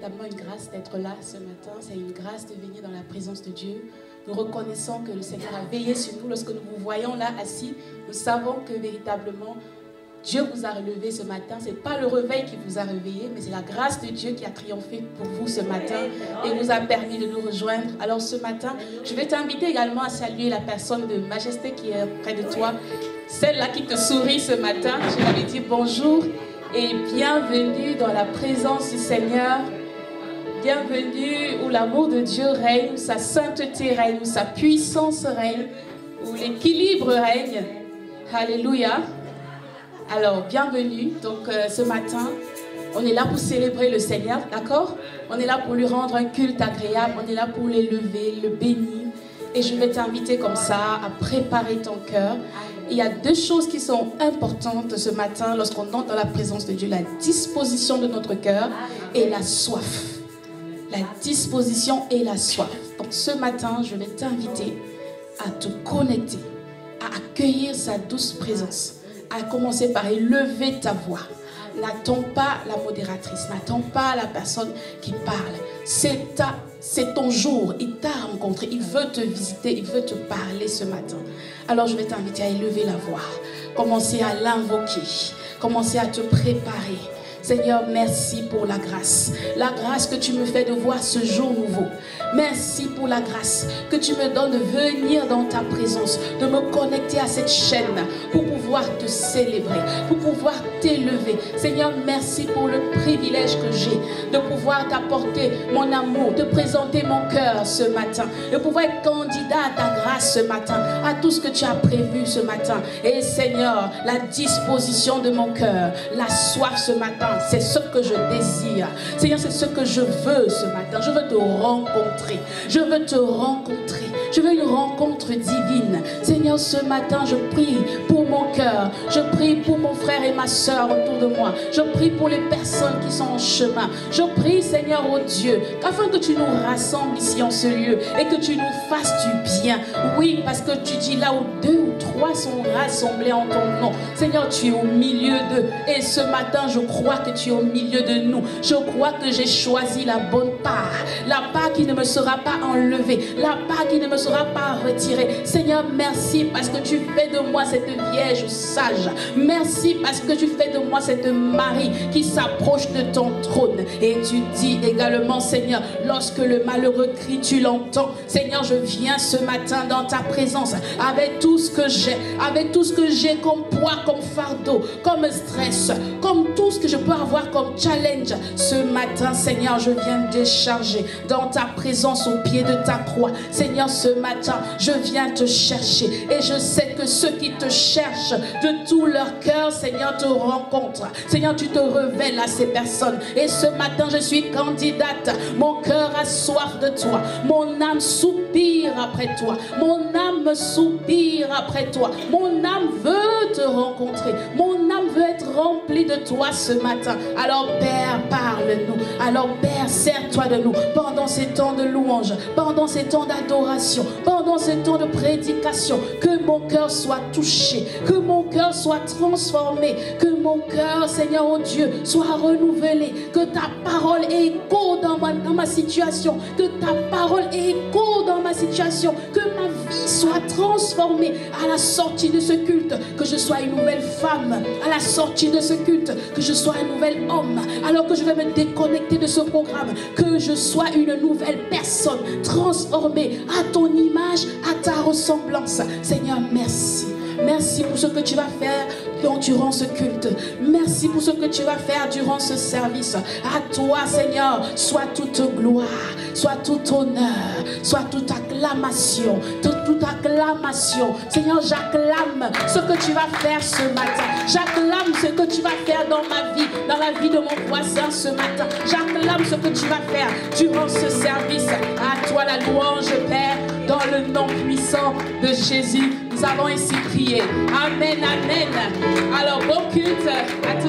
véritablement une grâce d'être là ce matin. C'est une grâce de venir dans la présence de Dieu. Nous reconnaissons que le Seigneur a veillé sur nous. Lorsque nous vous voyons là assis, nous savons que véritablement Dieu vous a relevé ce matin. Ce n'est pas le réveil qui vous a réveillé, mais c'est la grâce de Dieu qui a triomphé pour vous ce matin et nous a permis de nous rejoindre. Alors ce matin, je vais t'inviter également à saluer la personne de Majesté qui est près de toi. Celle-là qui te sourit ce matin. Je l'avais dit bonjour et bienvenue dans la présence du Seigneur. Bienvenue où l'amour de Dieu règne, où sa sainteté règne, où sa puissance règne, où l'équilibre règne. Alléluia. Alors, bienvenue. Donc, ce matin, on est là pour célébrer le Seigneur, d'accord? On est là pour lui rendre un culte agréable. On est là pour l'élever, le bénir. Et je vais t'inviter comme ça à préparer ton cœur. Il y a deux choses qui sont importantes ce matin lorsqu'on entre dans la présence de Dieu. La disposition de notre cœur et la soif. La disposition et la soif. Donc, ce matin, je vais t'inviter à te connecter, à accueillir sa douce présence. À commencer par élever ta voix. N'attends pas la modératrice, n'attends pas la personne qui parle. C'est ton jour, il t'a rencontré, il veut te visiter, il veut te parler ce matin. Alors je vais t'inviter à élever la voix, commencer à l'invoquer, commencer à te préparer. Seigneur, merci pour la grâce que tu me fais de voir ce jour nouveau. Merci pour la grâce que tu me donnes de venir dans ta présence, de me connecter à cette chaîne pour pouvoir te célébrer, pour pouvoir t'élever. Seigneur, merci pour le privilège que j'ai de pouvoir t'apporter mon amour, de présenter mon cœur ce matin, de pouvoir être candidat à ta grâce ce matin, à tout ce que tu as prévu ce matin. Et Seigneur, la disposition de mon cœur, la soif ce matin, c'est ce que je désire. Seigneur, c'est ce que je veux ce matin. Je veux te rencontrer. Je veux te rencontrer. Je veux une rencontre divine. Seigneur, ce matin, je prie pour mon cœur. Je prie pour mon frère et ma soeur autour de moi. Je prie pour les personnes qui sont en chemin. Je prie, Seigneur, oh Dieu, afin que tu nous rassembles ici en ce lieu et que tu nous fasses du bien. Oui, parce que tu dis là où 2 ou 3 sont rassemblés en ton nom. Seigneur, tu es au milieu d'eux. Et ce matin, je crois que tu es au milieu de nous. Je crois que j'ai choisi la bonne part. La part qui ne me sera pas enlevée. La part qui ne me sera pas retirée. Seigneur, merci parce que tu fais de moi cette vierge sage. Merci parce que tu fais de moi cette Marie qui s'approche de ton trône. Et tu dis également, Seigneur, lorsque le malheureux crie, tu l'entends. Seigneur, je viens ce matin dans ta présence avec tout ce que j'ai. Avec tout ce que j'ai comme poids, comme fardeau, comme stress, comme tout ce que je peux avoir comme challenge. Ce matin, Seigneur, je viens décharger dans ta présence au pied de ta croix. Seigneur, ce matin, je viens te chercher. Et je sais que ceux qui te cherchent de tout leur cœur, Seigneur, te rencontrent. Seigneur, tu te révèles à ces personnes. Et ce matin, je suis candidate. Mon cœur a soif de toi. Mon âme soupire après toi. Mon âme soupire après toi. Mon âme veut te rencontrer. Mon âme veut être remplie de toi ce matin. Alors Père, parle-nous. Alors Père, sers-toi de nous pendant ces temps de louange, pendant ces temps d'adoration, pendant ces temps de prédication. Que mon cœur soit touché, que mon cœur soit transformé, que mon cœur, Seigneur, oh Dieu, soit renouvelé, que ta parole ait écho dans ma situation, que ta parole ait écho dans ma situation, que ma vie soit transformée à la sortie de ce culte, que je sois une nouvelle femme à la sortie de ce culte, que je sois un nouvel homme alors que je vais me déconnecter de ce programme, que je sois une nouvelle personne transformée à ton image, à ta ressemblance. Seigneur, merci. Merci pour ce que tu vas faire durant ce culte. Merci pour ce que tu vas faire durant ce service. À toi, Seigneur, soit toute gloire, soit tout honneur, soit toute acclamation, toute acclamation. Seigneur, j'acclame ce que tu vas faire ce matin. J'acclame ce que tu vas faire dans ma vie, dans la vie de mon voisin ce matin. J'acclame ce que tu vas faire durant ce service. À toi la louange, Père, dans le nom puissant de Jésus. Nous avons ainsi prié. Amen, amen. Alors, bon culte à tous.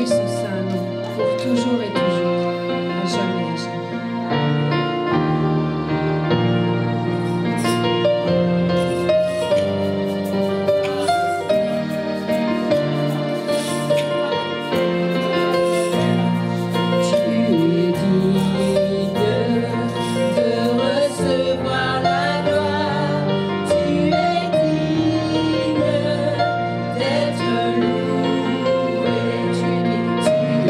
son saint nom, pour toujours et toujours, à jamais et jamais. Tu es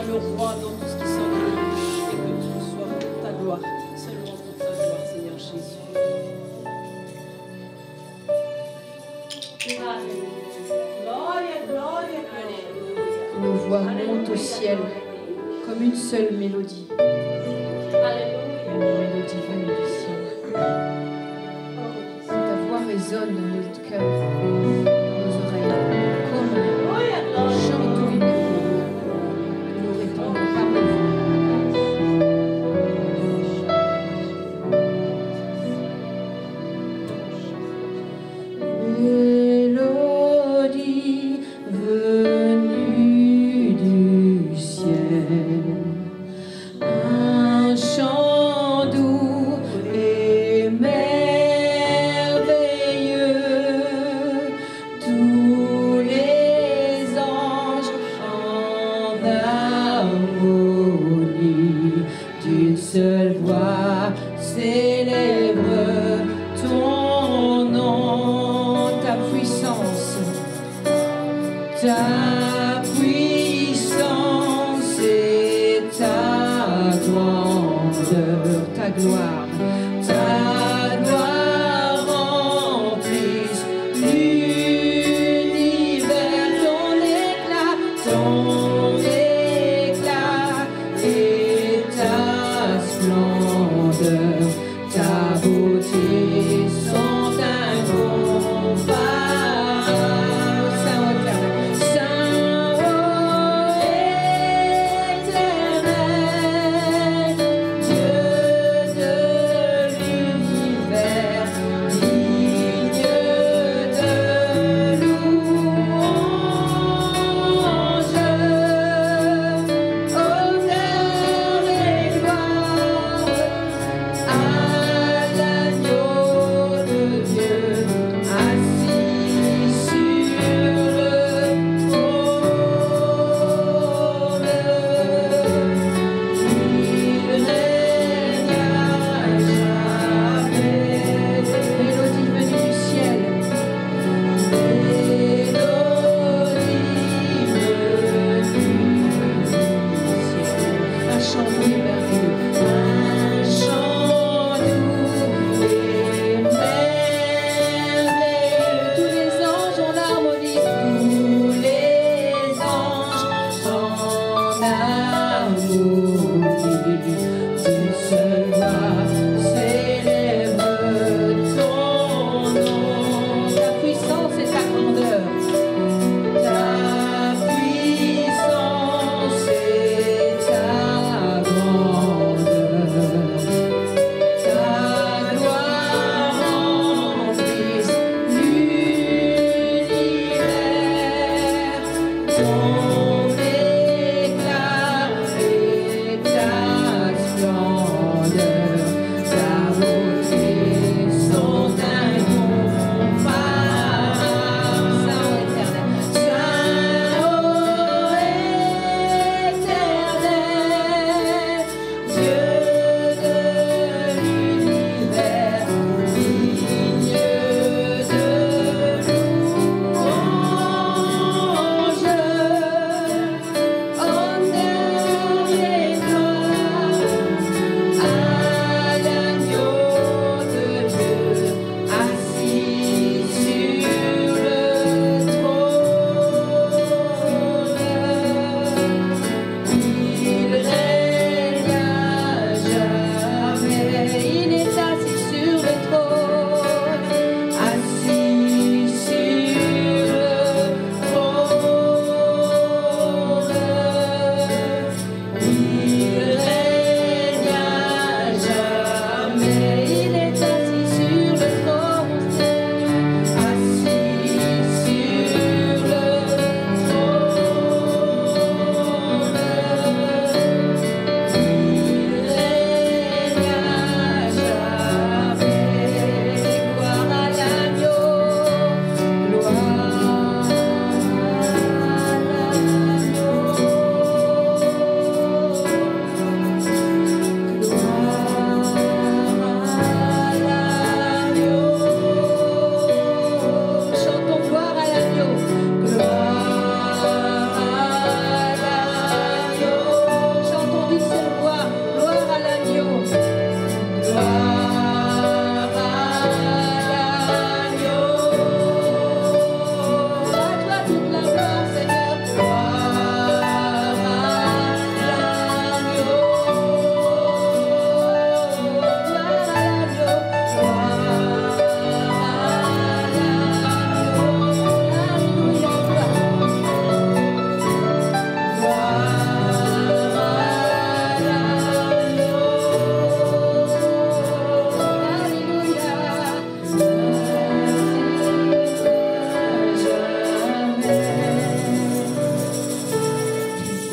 le roi dans tout ce qui sonne de lui et que tout soit pour ta gloire, seulement pour ta gloire, Seigneur Jésus. Gloria, gloria, gloria. Que nos voix montent au ciel comme une seule mélodie. Une mélodie venue du ciel. Que ta voix résonne dans notre cœur, dans nos oreilles, comme un chant d'une mélodie. Que nous répondons par le vent. Mélodie venue du ciel, un chant doux et merveilleux, tous les anges en harmonie, d'une seule voix célèbre ton nom, ta puissance et ta grandeur, ta gloire remplisse l'univers, ton éclat et ta splendeur, ta beauté sont incomparables. Saint éternel, Dieu de l'univers, digne de louange, honneur et gloire à l'agneau de Dieu, assis sur le trône. Il règne à jamais. Mélodie venue du ciel. Mélodie venue du ciel. Un chant doux et merveilleux. Un chant doux et merveilleux. Tous les anges en harmonie. Tous les anges en harmonie. D'une seule voix célèbre ton nom. Ta puissance et ta grandeur. Ta puissance et ta grandeur. Ta gloire remplisse l'univers. Ton éclat et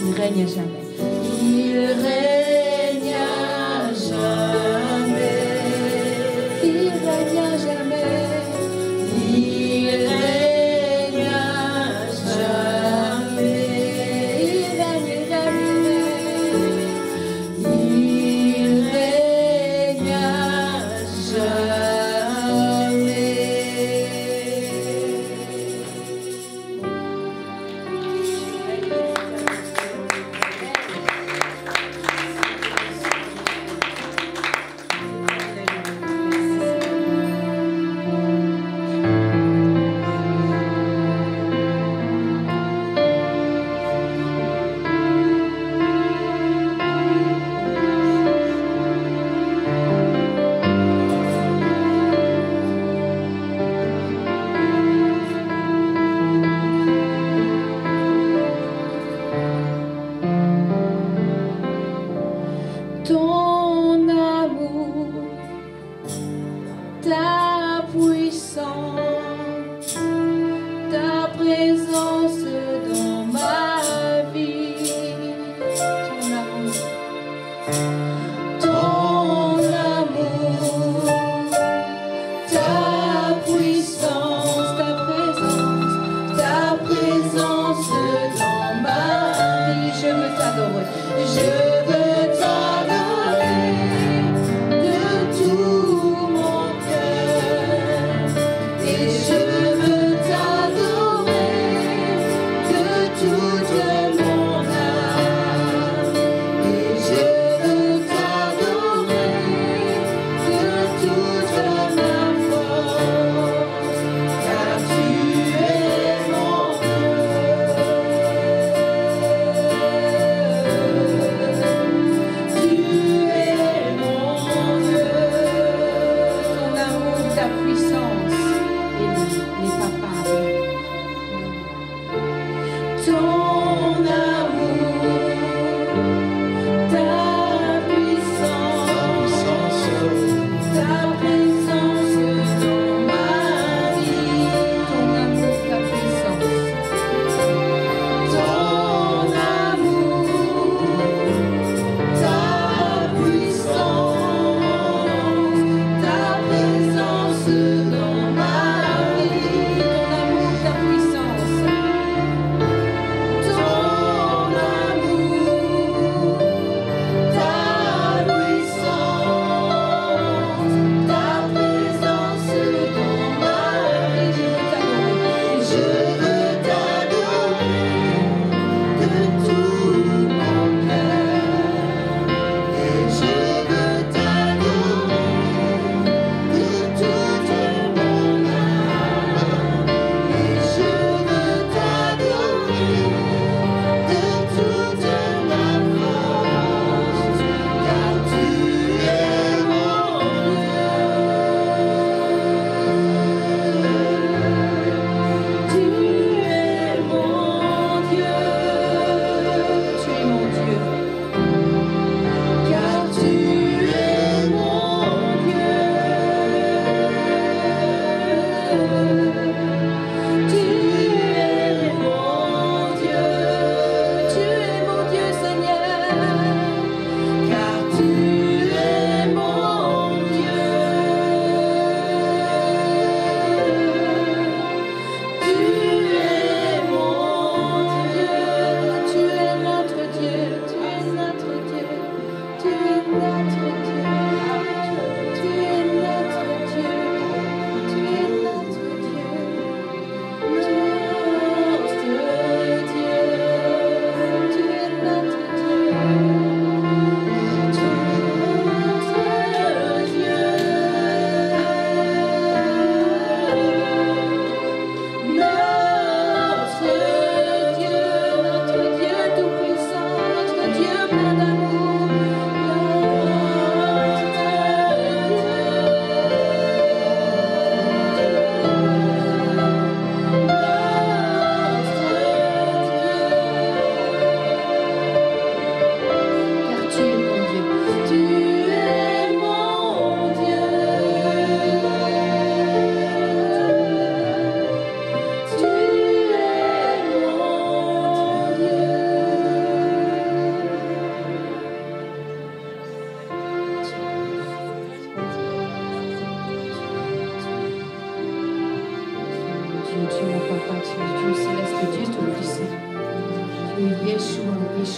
Il règne à jamais. Il règne à jamais. Il règne à jamais. Il règne à jamais. Il règne, il règne, il règne. Il règne à jamais. Ton amour, ta puissance, ta présence dans ma vie. Ton amour, ta puissance, ta présence dans ma vie. Je veux t'adorer. Je veux t'adorer de tout mon cœur. Et je veux t'adorer de toute mon âme. Et je veux t'adorer de toute ma force. Car tu es mon Dieu.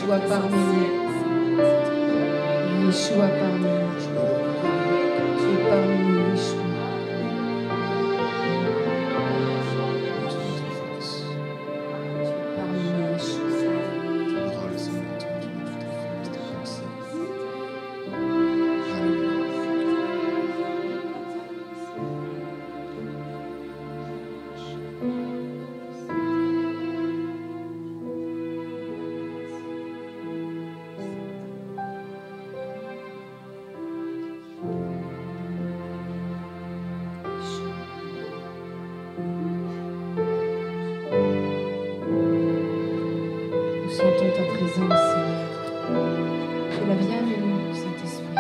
Yeshua parmi nous. Yeshua parmi nous. Tu es parmi nous, Yeshua. Sentons ta présence, Seigneur. Tu es la bienvenue, Saint-Esprit.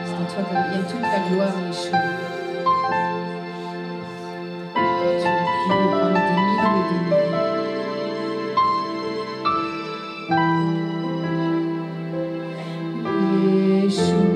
C'est à toi que vient toute la gloire, Yeshua. Tu es plus haut parmi des milliers et des milliers. Yeshua.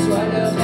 Soit le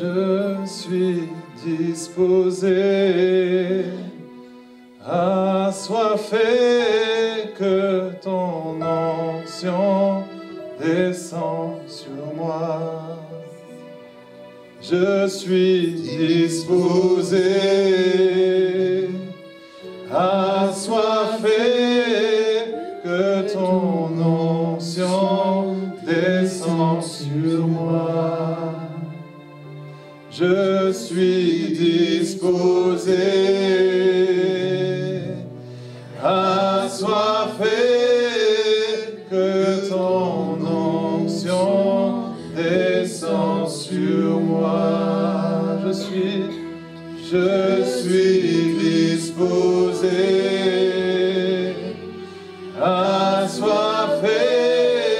Je suis disposé, assoiffé, que ton onction descend sur moi. Je suis disposé, assoiffé, que ton onction descend sur moi. Je suis disposé, assoiffé, que ton onction descend sur moi. Je suis disposé, assoiffé, que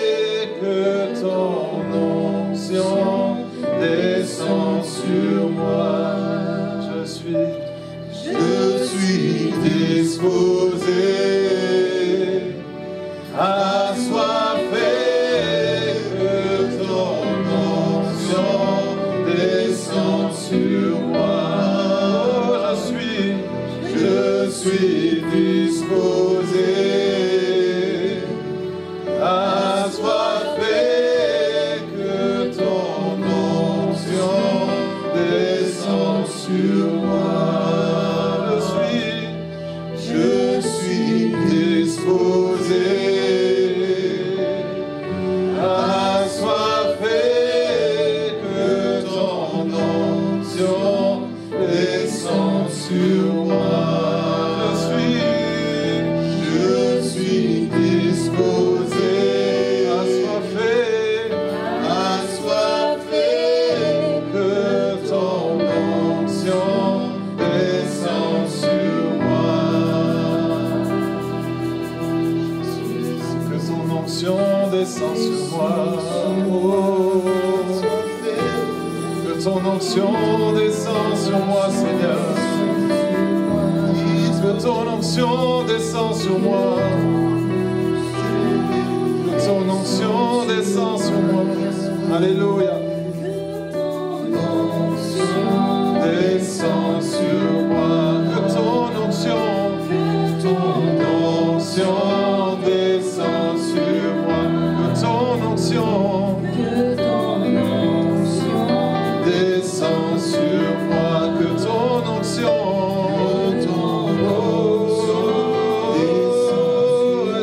ton onction descend sur moi. Je suis disposé, assoiffé, que ton onction descend sur moi. Je suis disposé, assoiffé, que ton onction descend sur moi. Je suis disposé, assoiffé, que ton onction descend sur moi. Je suis disposé, assoiffé, que ton onction descend sur moi. Que ton onction descend sur moi. Oh, que ton onction descend sur moi, Seigneur. Que ton onction descend sur moi. Que ton onction descend sur moi. Alléluia. Descend sur moi. Que ton onction descend sur moi. Que ton onction descend sur moi. Que ton onction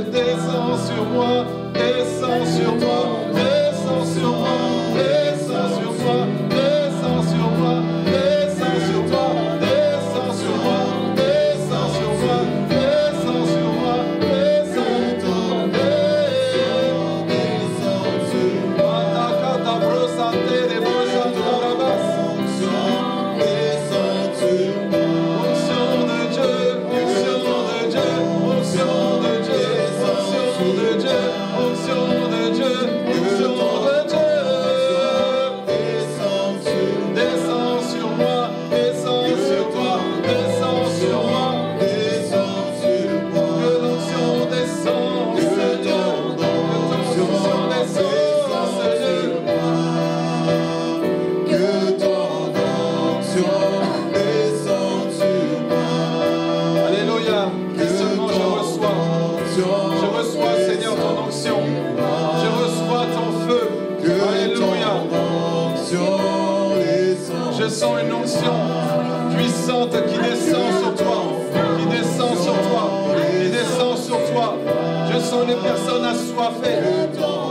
descend sur moi, descend sur moi, descend sur moi, descend sur moi, descend sur moi, descend sur moi, descend sur moi, descend sur moi, descend sur moi, descend sur moi. Matakata brosante de brosante rabas. Descend sur moi. Onction de Dieu, onction de Dieu, onction de Dieu, onction de Dieu, onction de Dieu, onction de Dieu. Descends sur moi, descends sur toi, descends sur moi, descends sur moi. Que l'onction descende, Seigneur, que ton onction descende, Seigneur. Que ton onction descende sur moi. Alléluia. Et seulement je reçois, Seigneur, ton onction. Je reçois ton feu. Alléluia. Je sens une onction puissante qui descend sur toi, qui descend sur toi, qui descend sur toi. Je sens les personnes assoiffées.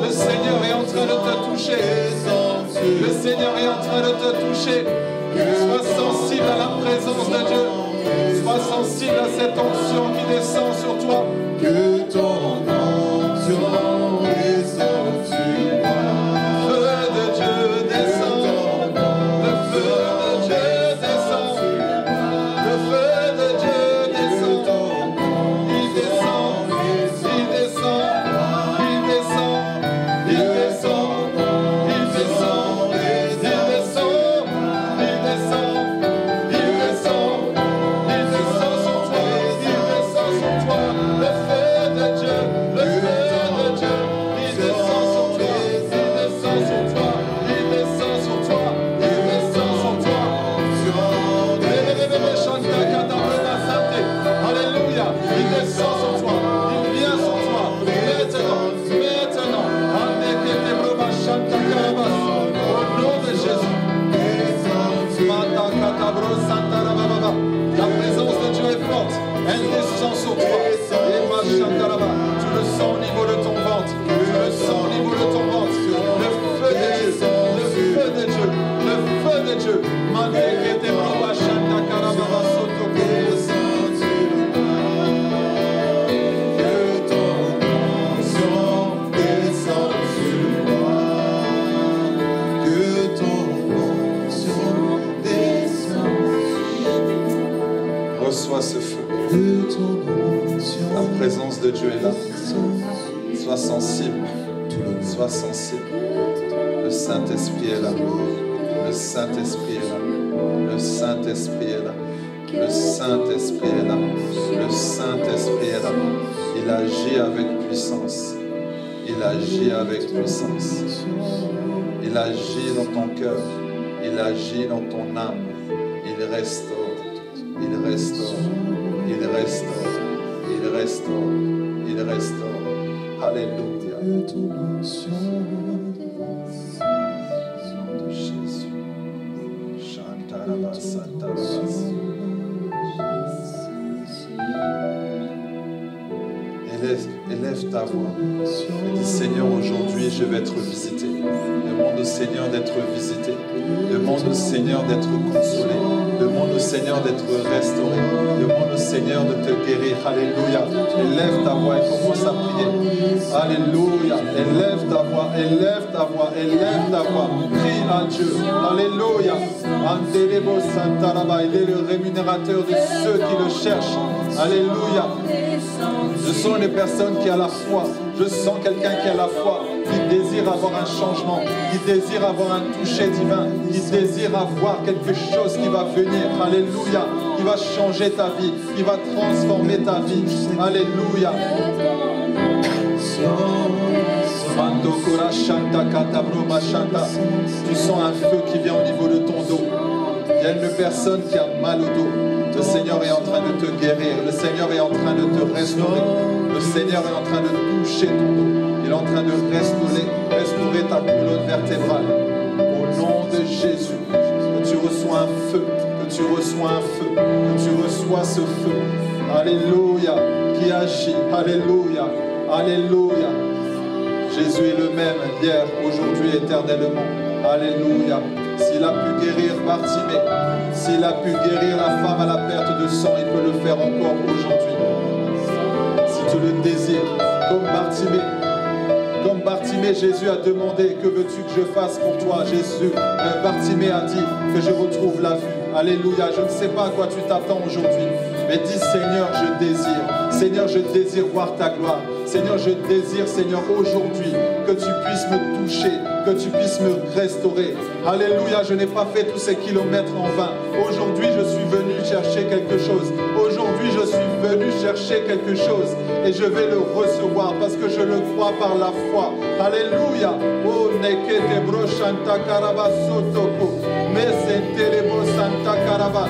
Le Seigneur est en train de te toucher. Le Seigneur est en train de te toucher. Sois sensible à la présence de Dieu. Sois sensible à cette onction qui descend sur toi. Que ton onction descende sur moi. Le feu de Dieu descend. Le feu de Dieu descend. Le feu de Dieu descend. Il descend. Il descend. Il descend. Il descend. Il descend. Il descend. Il descend. Il descend. Il descend sur toi. Il descend sur toi. Le feu de Dieu. de Dieu est là. Sois sensible. Sois sensible. Le Saint-Esprit est là. Le Saint-Esprit est là. Le Saint-Esprit est là. Le Saint-Esprit est là. Le Saint-Esprit est là. Il agit avec puissance. Il agit avec puissance. Il agit dans ton cœur. Il agit dans ton âme. Il restaure. Il restaure. Il restaure. Il restaure. Il restaure. Alléluia. Nom de Jésus. Chantarabas, Santarabas. Élève ta voix. Et dis, Seigneur, aujourd'hui, je vais être visité. Demande au Seigneur d'être visité. Demande au Seigneur d'être consolé. Demande au Seigneur d'être restauré. Demande au Seigneur de te guérir. Alléluia. Élève ta voix et commence à prier. Alléluia. Élève ta voix. Élève ta voix. Élève ta voix. Prie à Dieu. Alléluia. Andelebo Santaraba. Il est le rémunérateur de ceux qui le cherchent. Alléluia. Je sens une personne qui a la foi. Je sens quelqu'un qui a la foi, qui désire avoir un changement, qui désire avoir un toucher divin, qui désire avoir quelque chose qui va venir. Alléluia. Qui va changer ta vie, qui va transformer ta vie. Alléluia. Tu sens un feu qui vient au niveau de ton dos. Il y a une personne qui a mal au dos. Le Seigneur est en train de te guérir. Le Seigneur est en train de te restaurer. Le Seigneur est en train de toucher ton dos. Il est en train de restaurer ta colonne vertébrale. Au nom de Jésus, que tu reçois un feu, que tu reçois un feu, que tu reçois ce feu. Alléluia, qui agit. Alléluia, alléluia. Jésus est le même hier, aujourd'hui, éternellement. Alléluia. S'il a pu guérir Bartimée, s'il a pu guérir la femme à la perte de sang, il peut le faire encore aujourd'hui. Si tu le désires, comme Bartimée, Jésus a demandé, que veux-tu que je fasse pour toi? Bartimée a dit que je retrouve la vue. Alléluia, je ne sais pas à quoi tu t'attends aujourd'hui, mais dis, Seigneur, je désire. Seigneur, je désire voir ta gloire. Seigneur, je désire, Seigneur, aujourd'hui, que tu puisses me toucher, que tu puisses me restaurer. Alléluia, je n'ai pas fait tous ces kilomètres en vain. Aujourd'hui, je suis venu chercher quelque chose. Aujourd'hui, je suis venu chercher quelque chose. Et je vais le recevoir parce que je le crois par la foi. Alléluia. Oh, nekete bro shanta karaba sotoko. Mesentelebo santa karaba.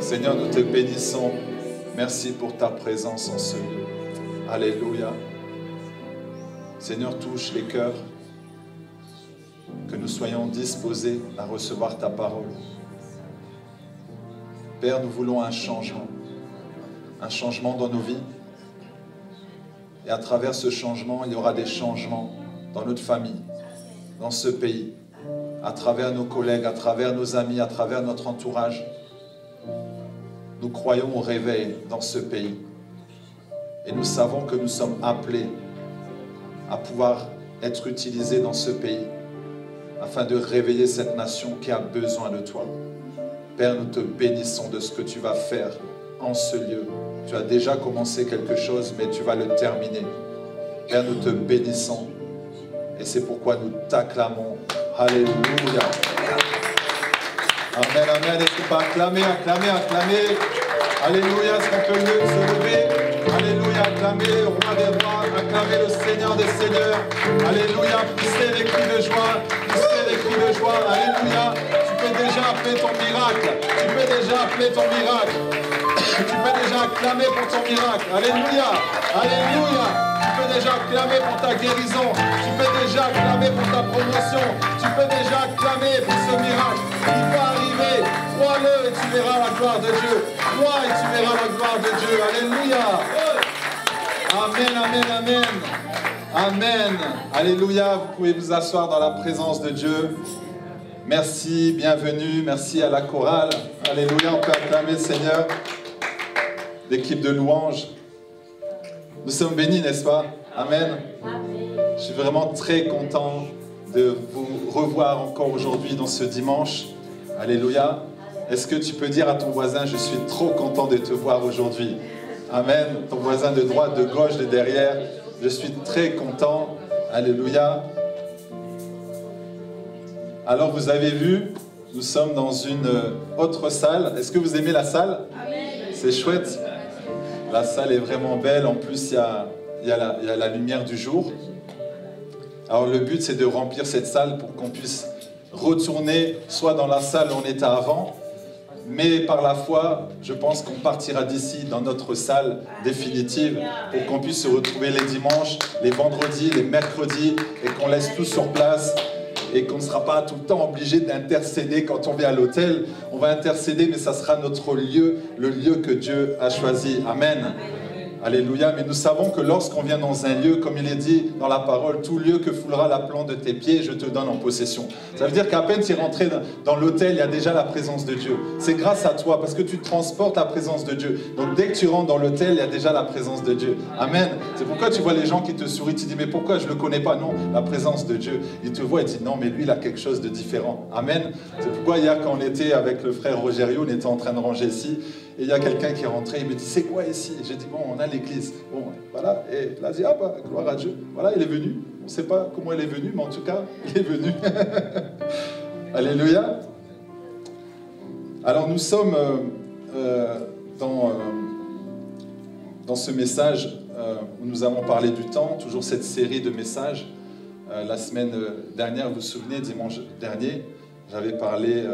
Seigneur, nous te bénissons. Merci pour ta présence en ce lieu. Alléluia. Seigneur, touche les cœurs. Que nous soyons disposés à recevoir ta parole. Père, nous voulons un changement dans nos vies. Et à travers ce changement, il y aura des changements dans notre famille, dans ce pays, à travers nos collègues, à travers nos amis, à travers notre entourage. Nous croyons au réveil dans ce pays. Et nous savons que nous sommes appelés à pouvoir être utilisés dans ce pays afin de réveiller cette nation qui a besoin de toi. Père, nous te bénissons de ce que tu vas faire en ce lieu. Tu as déjà commencé quelque chose, mais tu vas le terminer. Père, nous te bénissons. Et c'est pourquoi nous t'acclamons. Alléluia. Amen, amen. Est-ce qu'on peut acclamer? Alléluia. Est-ce qu'on peut se lever? Alléluia. Acclamer le roi des rois. Acclamer le Seigneur des seigneurs. Alléluia. Poussez les cris de joie. Alléluia. Tu peux déjà appeler ton miracle. Tu peux déjà acclamer pour ton miracle. Alléluia. Alléluia. Tu peux déjà acclamer pour ta guérison. Tu peux déjà acclamer pour ta promotion. Tu peux déjà acclamer pour ce miracle. Il va arriver. Crois-le et tu verras la gloire de Dieu. Crois et tu verras la gloire de Dieu. Alléluia. Amen, amen, amen. Amen. Alléluia. Vous pouvez vous asseoir dans la présence de Dieu. Merci, bienvenue. Merci à la chorale. Alléluia. On peut acclamer le Seigneur. L'équipe de louanges. Nous sommes bénis, n'est-ce pas? Amen. Je suis vraiment très content de vous revoir encore aujourd'hui dans ce dimanche. Alléluia. Est-ce que tu peux dire à ton voisin, je suis trop content de te voir aujourd'hui? Amen. Ton voisin de droite, de gauche, de derrière. Je suis très content. Alléluia. Alors vous avez vu, nous sommes dans une autre salle. Est-ce que vous aimez la salle? C'est chouette. La salle est vraiment belle. En plus, il y a la lumière du jour. Alors le but, c'est de remplir cette salle pour qu'on puisse retourner soit dans la salle où on était avant, mais par la foi, je pense qu'on partira d'ici dans notre salle définitive pour qu'on puisse se retrouver les dimanches, les vendredis, les mercredis et qu'on laisse tout sur place et qu'on ne sera pas tout le temps obligé d'intercéder quand on vient à l'hôtel. On va intercéder, mais ça sera notre lieu, le lieu que Dieu a choisi. Amen. Alléluia. Mais nous savons que lorsqu'on vient dans un lieu, comme il est dit dans la parole, tout lieu que foulera la plante de tes pieds, je te donne en possession. Ça veut dire qu'à peine tu es rentré dans l'hôtel, il y a déjà la présence de Dieu. C'est grâce à toi, parce que tu transportes la présence de Dieu. Donc dès que tu rentres dans l'hôtel, il y a déjà la présence de Dieu. Amen. C'est pourquoi tu vois les gens qui te sourient, tu dis, mais pourquoi je ne le connais pas? Non, la présence de Dieu. Il te voit et dit, non, mais lui, il a quelque chose de différent. Amen. C'est pourquoi hier, quand on était avec le frère Rogerio, on était en train de ranger ici, et il y a quelqu'un qui est rentré, il me dit, c'est quoi ici? J'ai dit, bon, on a l'église. Bon, voilà. Et il a dit, ah bah, gloire à Dieu. Voilà, il est venu. On ne sait pas comment il est venu, mais en tout cas, il est venu. Alléluia. Alors, nous sommes dans ce message où nous allons parler du temps, toujours cette série de messages. La semaine dernière, vous vous souvenez, dimanche dernier, j'avais parlé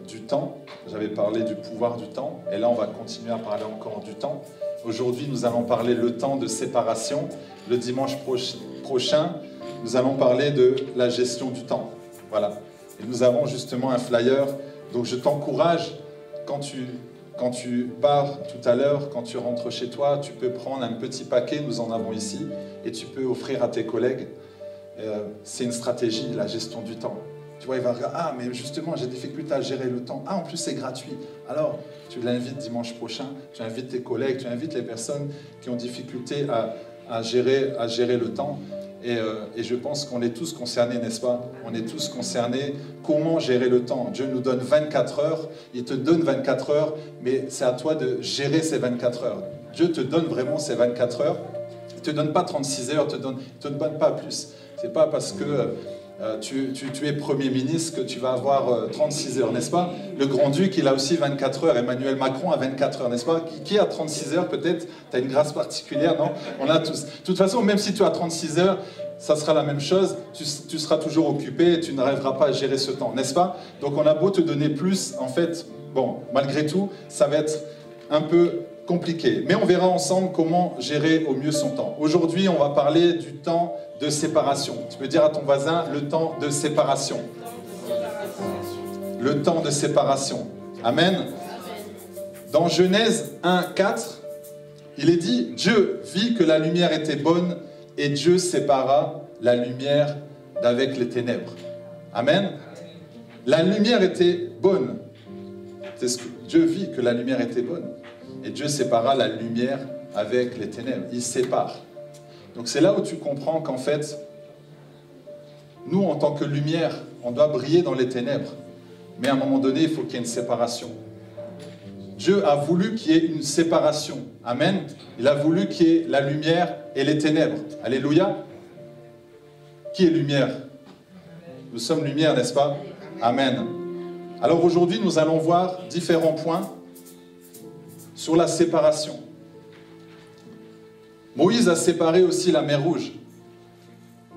du temps, j'avais parlé du pouvoir du temps, et là on va continuer à parler encore du temps. Aujourd'hui nous allons parler le temps de séparation. Le dimanche prochain, nous allons parler de la gestion du temps. Voilà. Et nous avons justement un flyer, donc je t'encourage, quand tu pars tout à l'heure, quand tu rentres chez toi, tu peux prendre un petit paquet, nous en avons ici, et tu peux offrir à tes collègues. C'est une stratégie, la gestion du temps. Tu vois, il va regarder, ah, mais justement, j'ai des difficultés à gérer le temps. Ah, en plus, c'est gratuit. Alors, tu l'invites dimanche prochain, tu invites tes collègues, tu invites les personnes qui ont difficulté à gérer le temps. Et je pense qu'on est tous concernés, n'est-ce pas? On est tous concernés. Comment gérer le temps? Dieu nous donne 24 heures, il te donne 24 heures, mais c'est à toi de gérer ces 24 heures. Dieu te donne vraiment ces 24 heures. Il ne te donne pas 36 heures, il ne te donne pas plus. Ce n'est pas parce que tu es Premier ministre que tu vas avoir 36 heures, n'est-ce pas? Le Grand-Duc, il a aussi 24 heures. Emmanuel Macron a 24 heures, n'est-ce pas? Qui a 36 heures peut-être? Tu as une grâce particulière, non? On a tous. De toute façon, même si tu as 36 heures, ça sera la même chose. Tu seras toujours occupé et tu n'arriveras pas à gérer ce temps, n'est-ce pas? Donc on a beau te donner plus, en fait, bon, malgré tout, ça va être un peu compliqué. Mais on verra ensemble comment gérer au mieux son temps. Aujourd'hui, on va parler du temps de séparation. Tu peux dire à ton voisin, le temps de séparation. Le temps de séparation. Amen. Dans Genèse 1:4, il est dit, Dieu vit que la lumière était bonne et Dieu sépara la lumière d'avec les ténèbres. Amen. La lumière était bonne. C'est ce que Dieu vit que la lumière était bonne. Et Dieu sépara la lumière avec les ténèbres. Il sépare. Donc c'est là où tu comprends qu'en fait, nous en tant que lumière, on doit briller dans les ténèbres. Mais à un moment donné, il faut qu'il y ait une séparation. Dieu a voulu qu'il y ait une séparation. Amen. Il a voulu qu'il y ait la lumière et les ténèbres. Alléluia. Qui est lumière? Nous sommes lumière, n'est-ce pas? Amen. Alors aujourd'hui, nous allons voir différents points sur la séparation. Moïse a séparé aussi la mer Rouge.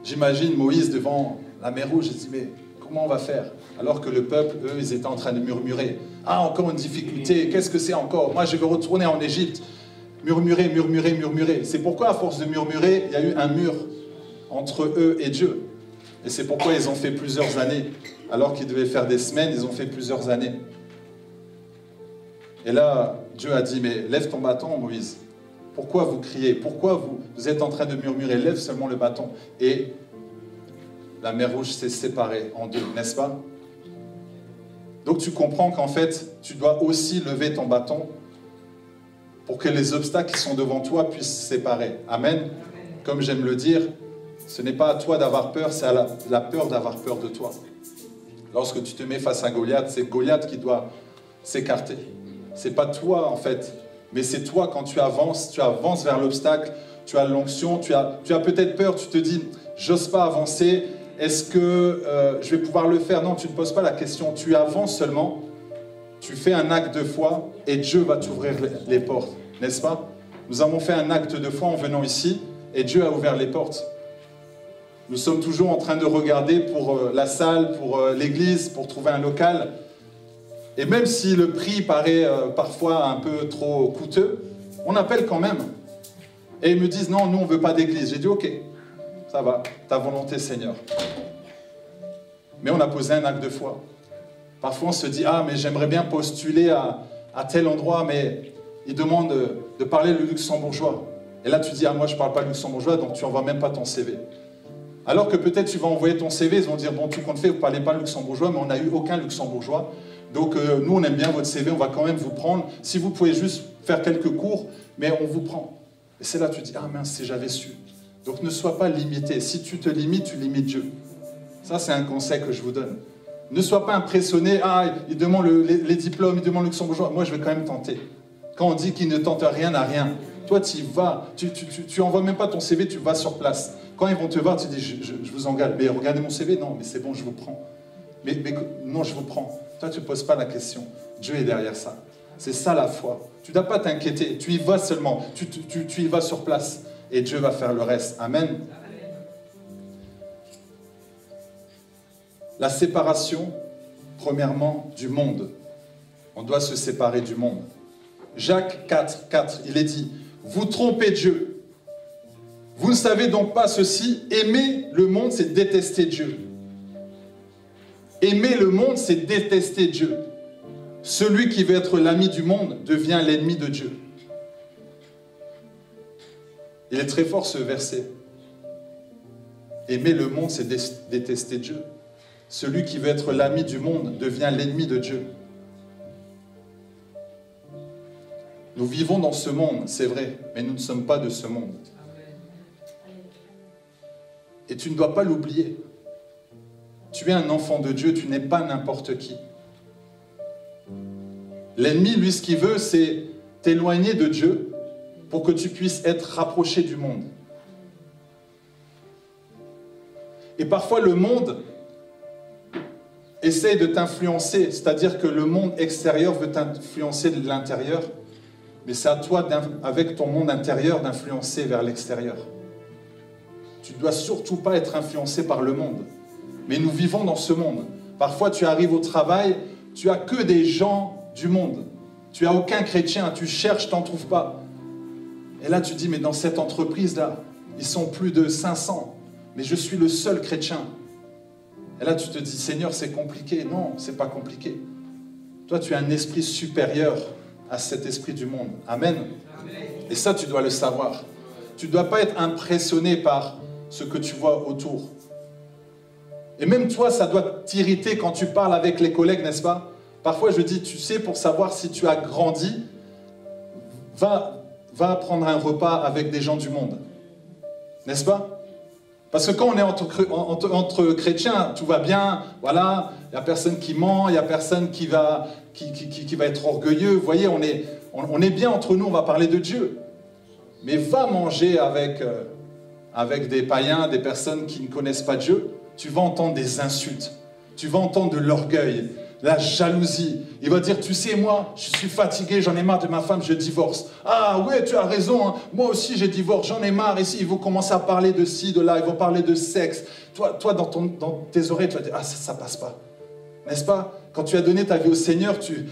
J'imagine Moïse devant la mer Rouge, il dit, mais comment on va faire? Alors que le peuple, eux, ils étaient en train de murmurer. Ah, encore une difficulté, qu'est-ce que c'est encore? Moi, je veux retourner en Égypte. Murmurer, murmurer, murmurer. C'est pourquoi, à force de murmurer, il y a eu un mur entre eux et Dieu. Et c'est pourquoi ils ont fait plusieurs années. Alors qu'ils devaient faire des semaines, ils ont fait plusieurs années. Et là, Dieu a dit, mais lève ton bâton, Moïse. Pourquoi vous criez? Pourquoi vous êtes en train de murmurer? Lève seulement le bâton. Et la mer Rouge s'est séparée en deux, n'est-ce pas? Donc tu comprends qu'en fait, tu dois aussi lever ton bâton pour que les obstacles qui sont devant toi puissent se séparer. Amen. Comme j'aime le dire, ce n'est pas à toi d'avoir peur, c'est à la peur d'avoir peur de toi. Lorsque tu te mets face à Goliath, c'est Goliath qui doit s'écarter. C'est pas toi en fait, mais c'est toi quand tu avances vers l'obstacle, tu as l'onction, tu as peut-être peur, tu te dis, j'ose pas avancer, est-ce que je vais pouvoir le faire? Non, tu ne poses pas la question, tu avances seulement, tu fais un acte de foi et Dieu va t'ouvrir les portes, n'est-ce pas? Nous avons fait un acte de foi en venant ici et Dieu a ouvert les portes. Nous sommes toujours en train de regarder pour la salle, pour l'église, pour trouver un local. Et même si le prix paraît parfois un peu trop coûteux, on appelle quand même. Et ils me disent, non, nous on ne veut pas d'église. J'ai dit, ok, ça va, ta volonté Seigneur. Mais on a posé un acte de foi. Parfois on se dit, ah mais j'aimerais bien postuler à tel endroit, mais ils demandent de parler le luxembourgeois. Et là tu dis, ah moi je ne parle pas luxembourgeois, donc tu n'envoies même pas ton CV. Alors que peut-être tu vas envoyer ton CV, ils vont dire, bon tout compte fait, vous ne parlez pas luxembourgeois, mais on n'a eu aucun luxembourgeois. Donc nous on aime bien votre CV, on va quand même vous prendre. Si vous pouvez juste faire quelques cours, mais on vous prend. Et c'est là que tu dis, ah mince, si j'avais su. Donc ne sois pas limité. Si tu te limites, tu limites Dieu. Ça c'est un conseil que je vous donne. Ne sois pas impressionné, ah il demande les diplômes, il demande le luxembourgeois. Moi je vais quand même tenter. Quand on dit qu'il ne tente rien à rien, toi tu y vas, tu envoies même pas ton CV, tu vas sur place. Quand ils vont te voir, tu dis, je vous engage. Mais regardez mon CV, non, mais c'est bon, je vous prends. Mais non, je vous prends. Toi, tu ne poses pas la question. Dieu est derrière ça. C'est ça la foi. Tu ne dois pas t'inquiéter. Tu y vas seulement. Tu y vas sur place. Et Dieu va faire le reste. Amen. La séparation, premièrement, du monde. On doit se séparer du monde. Jacques 4, il est dit, vous trompez Dieu. Vous ne savez donc pas ceci, aimer le monde, c'est détester Dieu. Aimer le monde, c'est détester Dieu. Celui qui veut être l'ami du monde devient l'ennemi de Dieu. Il est très fort ce verset. Aimer le monde, c'est détester Dieu. Celui qui veut être l'ami du monde devient l'ennemi de Dieu. Nous vivons dans ce monde, c'est vrai, mais nous ne sommes pas de ce monde. Et tu ne dois pas l'oublier. Tu es un enfant de Dieu, tu n'es pas n'importe qui. L'ennemi, lui, ce qu'il veut, c'est t'éloigner de Dieu pour que tu puisses être rapproché du monde. Et parfois, le monde essaye de t'influencer, c'est-à-dire que le monde extérieur veut t'influencer de l'intérieur, mais c'est à toi, avec ton monde intérieur, d'influencer vers l'extérieur. Tu ne dois surtout pas être influencé par le monde. Mais nous vivons dans ce monde. Parfois, tu arrives au travail, tu as que des gens du monde. Tu n'as aucun chrétien, tu cherches, tu n'en trouves pas. Et là, tu dis, mais dans cette entreprise-là, ils sont plus de 500, mais je suis le seul chrétien. Et là, tu te dis, Seigneur, c'est compliqué. Non, c'est pas compliqué. Toi, tu as un esprit supérieur à cet esprit du monde. Amen. Et ça, tu dois le savoir. Tu ne dois pas être impressionné par ce que tu vois autour. Et même toi, ça doit t'irriter quand tu parles avec les collègues, n'est-ce pas? Parfois, je dis, tu sais, pour savoir si tu as grandi, va prendre un repas avec des gens du monde. N'est-ce pas? Parce que quand on est entre chrétiens, tout va bien, voilà, il n'y a personne qui ment, il n'y a personne qui va être orgueilleux. Vous voyez, on est bien entre nous, on va parler de Dieu. Mais va manger avec des païens, des personnes qui ne connaissent pas Dieu, tu vas entendre des insultes, tu vas entendre de l'orgueil, la jalousie. Il va dire, tu sais, moi, je suis fatigué, j'en ai marre de ma femme, je divorce. Ah ouais, tu as raison, hein. Moi aussi je divorce, j'en ai marre. Ici, ils vont commencer à parler de ci, de là, ils vont parler de sexe. Toi dans tes oreilles, tu vas dire, ah ça passe pas. N'est-ce pas? Quand tu as donné ta vie au Seigneur, tu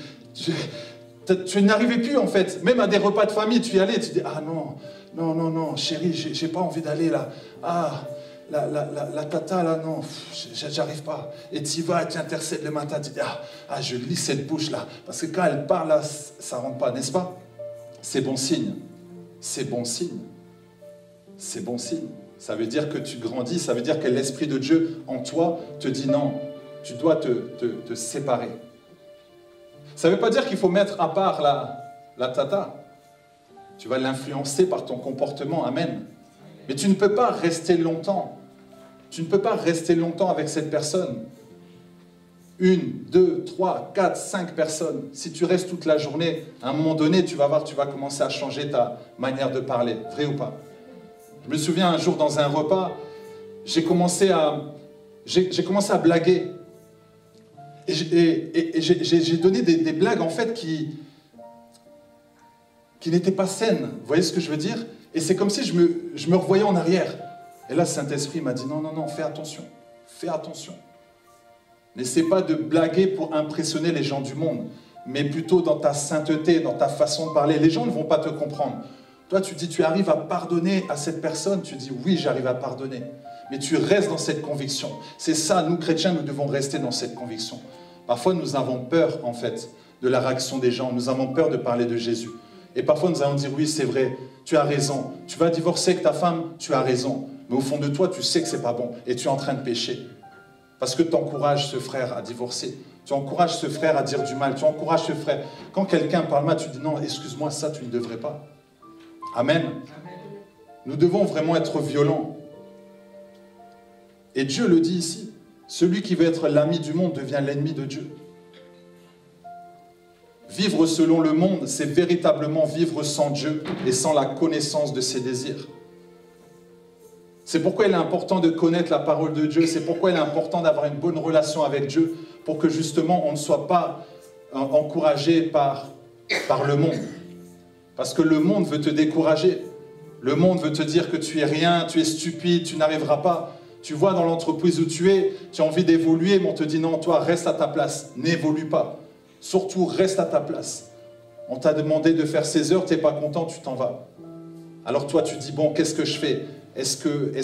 n'arrivais plus en fait. Même à des repas de famille, tu y allais, tu dis, ah non, chérie, j'ai pas envie d'aller là. Ah, la tata là, non, j'arrive pas. Et tu y vas, tu intercèdes le matin, tu dis, ah, je lis cette bouche là. Parce que quand elle parle là, ça rentre pas, n'est-ce pas? C'est bon signe. C'est bon signe. C'est bon signe. Ça veut dire que tu grandis, ça veut dire que l'Esprit de Dieu en toi te dit non, tu dois te séparer. Ça ne veut pas dire qu'il faut mettre à part la tata. Tu vas l'influencer par ton comportement, amen. Mais tu ne peux pas rester longtemps. Tu ne peux pas rester longtemps avec cette personne. 1, 2, 3, 4, 5 personnes. Si tu restes toute la journée, à un moment donné, tu vas voir, tu vas commencer à changer ta manière de parler. Vrai ou pas? Je me souviens un jour dans un repas, j'ai commencé à blaguer. Et j'ai donné des blagues en fait qui n'étaient pas saines. Vous voyez ce que je veux dire? Et c'est comme si je me revoyais en arrière. Et là, Saint-Esprit m'a dit non, fais attention. Fais attention. N'essaie pas de blaguer pour impressionner les gens du monde, mais plutôt dans ta sainteté, dans ta façon de parler. Les gens ne vont pas te comprendre. Toi, tu dis, tu arrives à pardonner à cette personne. Tu dis, oui, j'arrive à pardonner. Mais tu restes dans cette conviction. C'est ça, nous chrétiens, nous devons rester dans cette conviction. Parfois, nous avons peur, en fait, de la réaction des gens. Nous avons peur de parler de Jésus. Et parfois, nous allons dire, oui, c'est vrai, tu as raison. Tu vas divorcer avec ta femme, tu as raison. Mais au fond de toi, tu sais que c'est pas bon. Et tu es en train de pécher. Parce que tu encourages ce frère à divorcer. Tu encourages ce frère à dire du mal. Tu encourages ce frère. Quand quelqu'un parle mal, tu dis, non, excuse-moi, ça, tu ne devrais pas. Amen. Nous devons vraiment être violents. Et Dieu le dit ici, celui qui veut être l'ami du monde devient l'ennemi de Dieu. Vivre selon le monde, c'est véritablement vivre sans Dieu et sans la connaissance de ses désirs. C'est pourquoi il est important de connaître la parole de Dieu, c'est pourquoi il est important d'avoir une bonne relation avec Dieu, pour que justement on ne soit pas encouragé par le monde. Parce que le monde veut te décourager. Le monde veut te dire que tu es rien, tu es stupide, tu n'arriveras pas. Tu vois dans l'entreprise où tu as envie d'évoluer, mais on te dit non, toi reste à ta place, n'évolue pas. Surtout reste à ta place. On t'a demandé de faire 16 heures, tu n'es pas content, tu t'en vas. Alors toi tu dis bon, qu'est-ce que je fais? Est-ce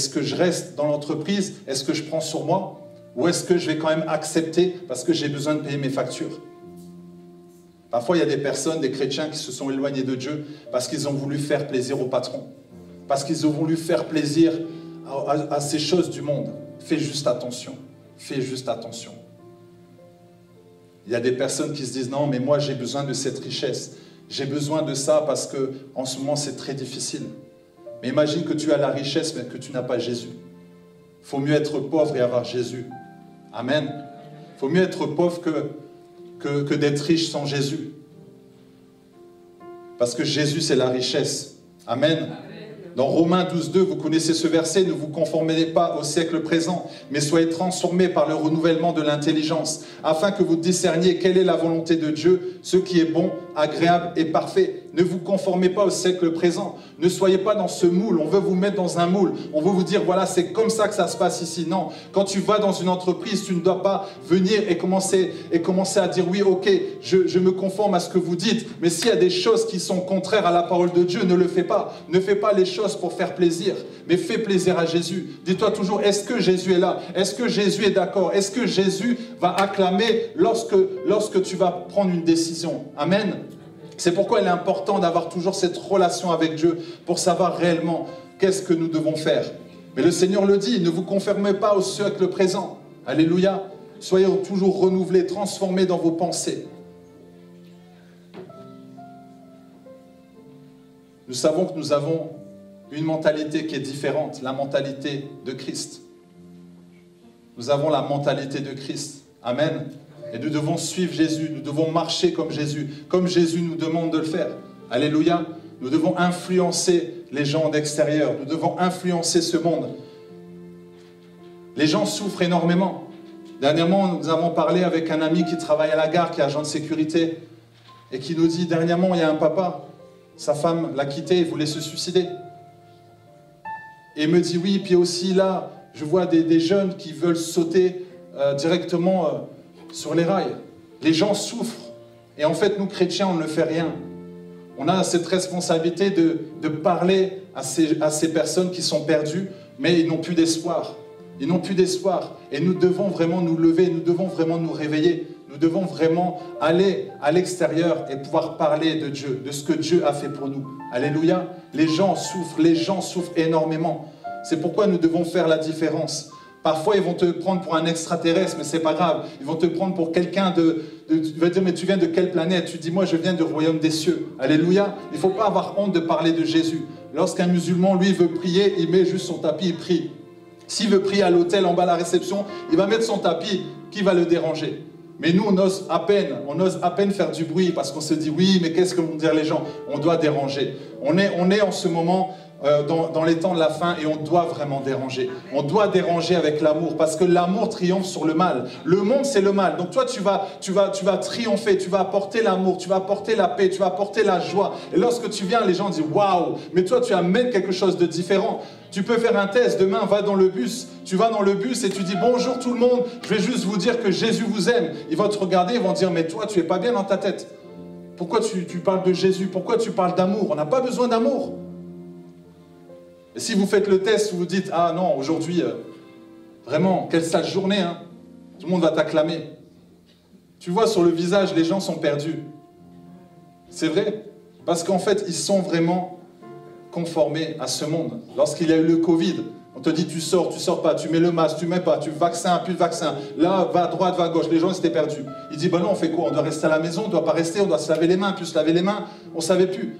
que je reste dans l'entreprise? Est-ce que je prends sur moi? Ou est-ce que je vais quand même accepter parce que j'ai besoin de payer mes factures? Parfois, il y a des personnes, des chrétiens qui se sont éloignés de Dieu parce qu'ils ont voulu faire plaisir au patron. Parce qu'ils ont voulu faire plaisir à ces choses du monde. Fais juste attention. Fais juste attention. Il y a des personnes qui se disent, non, mais moi, j'ai besoin de cette richesse. J'ai besoin de ça parce qu'en ce moment, c'est très difficile. Mais imagine que tu as la richesse, mais que tu n'as pas Jésus. Il faut mieux être pauvre et avoir Jésus. Amen. Il faut mieux être pauvre que d'être riche sans Jésus. Parce que Jésus, c'est la richesse. Amen. Dans Romains 12, 2, vous connaissez ce verset, ne vous conformez pas au siècle présent, mais soyez transformés par le renouvellement de l'intelligence, afin que vous discerniez quelle est la volonté de Dieu, ce qui est bon, agréable et parfait. Ne vous conformez pas au siècle présent. Ne soyez pas dans ce moule. On veut vous mettre dans un moule. On veut vous dire, voilà, c'est comme ça que ça se passe ici. Non, quand tu vas dans une entreprise, tu ne dois pas venir et commencer à dire, oui, ok, je me conforme à ce que vous dites. Mais s'il y a des choses qui sont contraires à la parole de Dieu, ne le fais pas. Ne fais pas les choses pour faire plaisir, mais fais plaisir à Jésus. Dis-toi toujours, est-ce que Jésus est là? Est-ce que Jésus est d'accord? Est-ce que Jésus va acclamer lorsque tu vas prendre une décision? Amen. C'est pourquoi il est important d'avoir toujours cette relation avec Dieu pour savoir réellement qu'est-ce que nous devons faire. Mais le Seigneur le dit, ne vous conformez pas au siècle présent. Alléluia. Soyez toujours renouvelés, transformés dans vos pensées. Nous savons que nous avons une mentalité qui est différente, la mentalité de Christ. Nous avons la mentalité de Christ. Amen. Et nous devons suivre Jésus, nous devons marcher comme Jésus nous demande de le faire. Alléluia. Nous devons influencer les gens d'extérieur, nous devons influencer ce monde. Les gens souffrent énormément. Dernièrement, nous avons parlé avec un ami qui travaille à la gare, qui est agent de sécurité, et qui nous dit, dernièrement, il y a un papa, sa femme l'a quitté, il voulait se suicider. Et il me dit, oui, puis aussi là, je vois des jeunes qui veulent sauter directement sur les rails. Les gens souffrent. Et en fait, nous, chrétiens, on ne fait rien. On a cette responsabilité de parler à ces personnes qui sont perdues, mais ils n'ont plus d'espoir. Ils n'ont plus d'espoir. Et nous devons vraiment nous lever, nous devons vraiment nous réveiller. Nous devons vraiment aller à l'extérieur et pouvoir parler de Dieu, de ce que Dieu a fait pour nous. Alléluia. Les gens souffrent énormément. C'est pourquoi nous devons faire la différence. Parfois, ils vont te prendre pour un extraterrestre, mais c'est pas grave. Ils vont te prendre pour quelqu'un tu vas dire, mais tu viens de quelle planète? Tu dis, moi, je viens du royaume des cieux. Alléluia. Il ne faut pas avoir honte de parler de Jésus. Lorsqu'un musulman, lui, veut prier, il met juste son tapis, il prie. S'il veut prier à l'hôtel, en bas à la réception, il va mettre son tapis. Qui va le déranger? Mais nous, on ose à peine faire du bruit parce qu'on se dit, oui, mais qu'est-ce que vont dire les gens? On doit déranger. On est en ce moment dans les temps de la fin et on doit vraiment déranger. On doit déranger avec l'amour parce que l'amour triomphe sur le mal. Le monde, c'est le mal. Donc toi, tu vas triompher, tu vas apporter l'amour, tu vas apporter la paix, tu vas apporter la joie. Et lorsque tu viens, les gens disent, waouh, mais toi, tu amènes quelque chose de différent. Tu peux faire un test, demain, va dans le bus. Tu vas dans le bus et tu dis, bonjour tout le monde, je vais juste vous dire que Jésus vous aime. Ils vont te regarder, ils vont dire, mais toi, tu n'es pas bien dans ta tête. Pourquoi tu parles de Jésus? Pourquoi tu parles d'amour? On n'a pas besoin d'amour. Et si vous faites le test, vous vous dites, ah non, aujourd'hui, vraiment, quelle sale journée, hein. Tout le monde va t'acclamer. Tu vois, sur le visage, les gens sont perdus. C'est vrai. Parce qu'en fait, ils sont vraiment conformés à ce monde. Lorsqu'il y a eu le Covid, on te dit, tu sors pas, tu mets le masque, tu mets pas, tu vaccin, plus de vaccin. Là, va à droite, va à gauche. Les gens étaient perdus. Ils disent, ben non, on fait quoi? On doit rester à la maison, on ne doit pas rester, on doit se laver les mains, plus se laver les mains. On ne savait plus.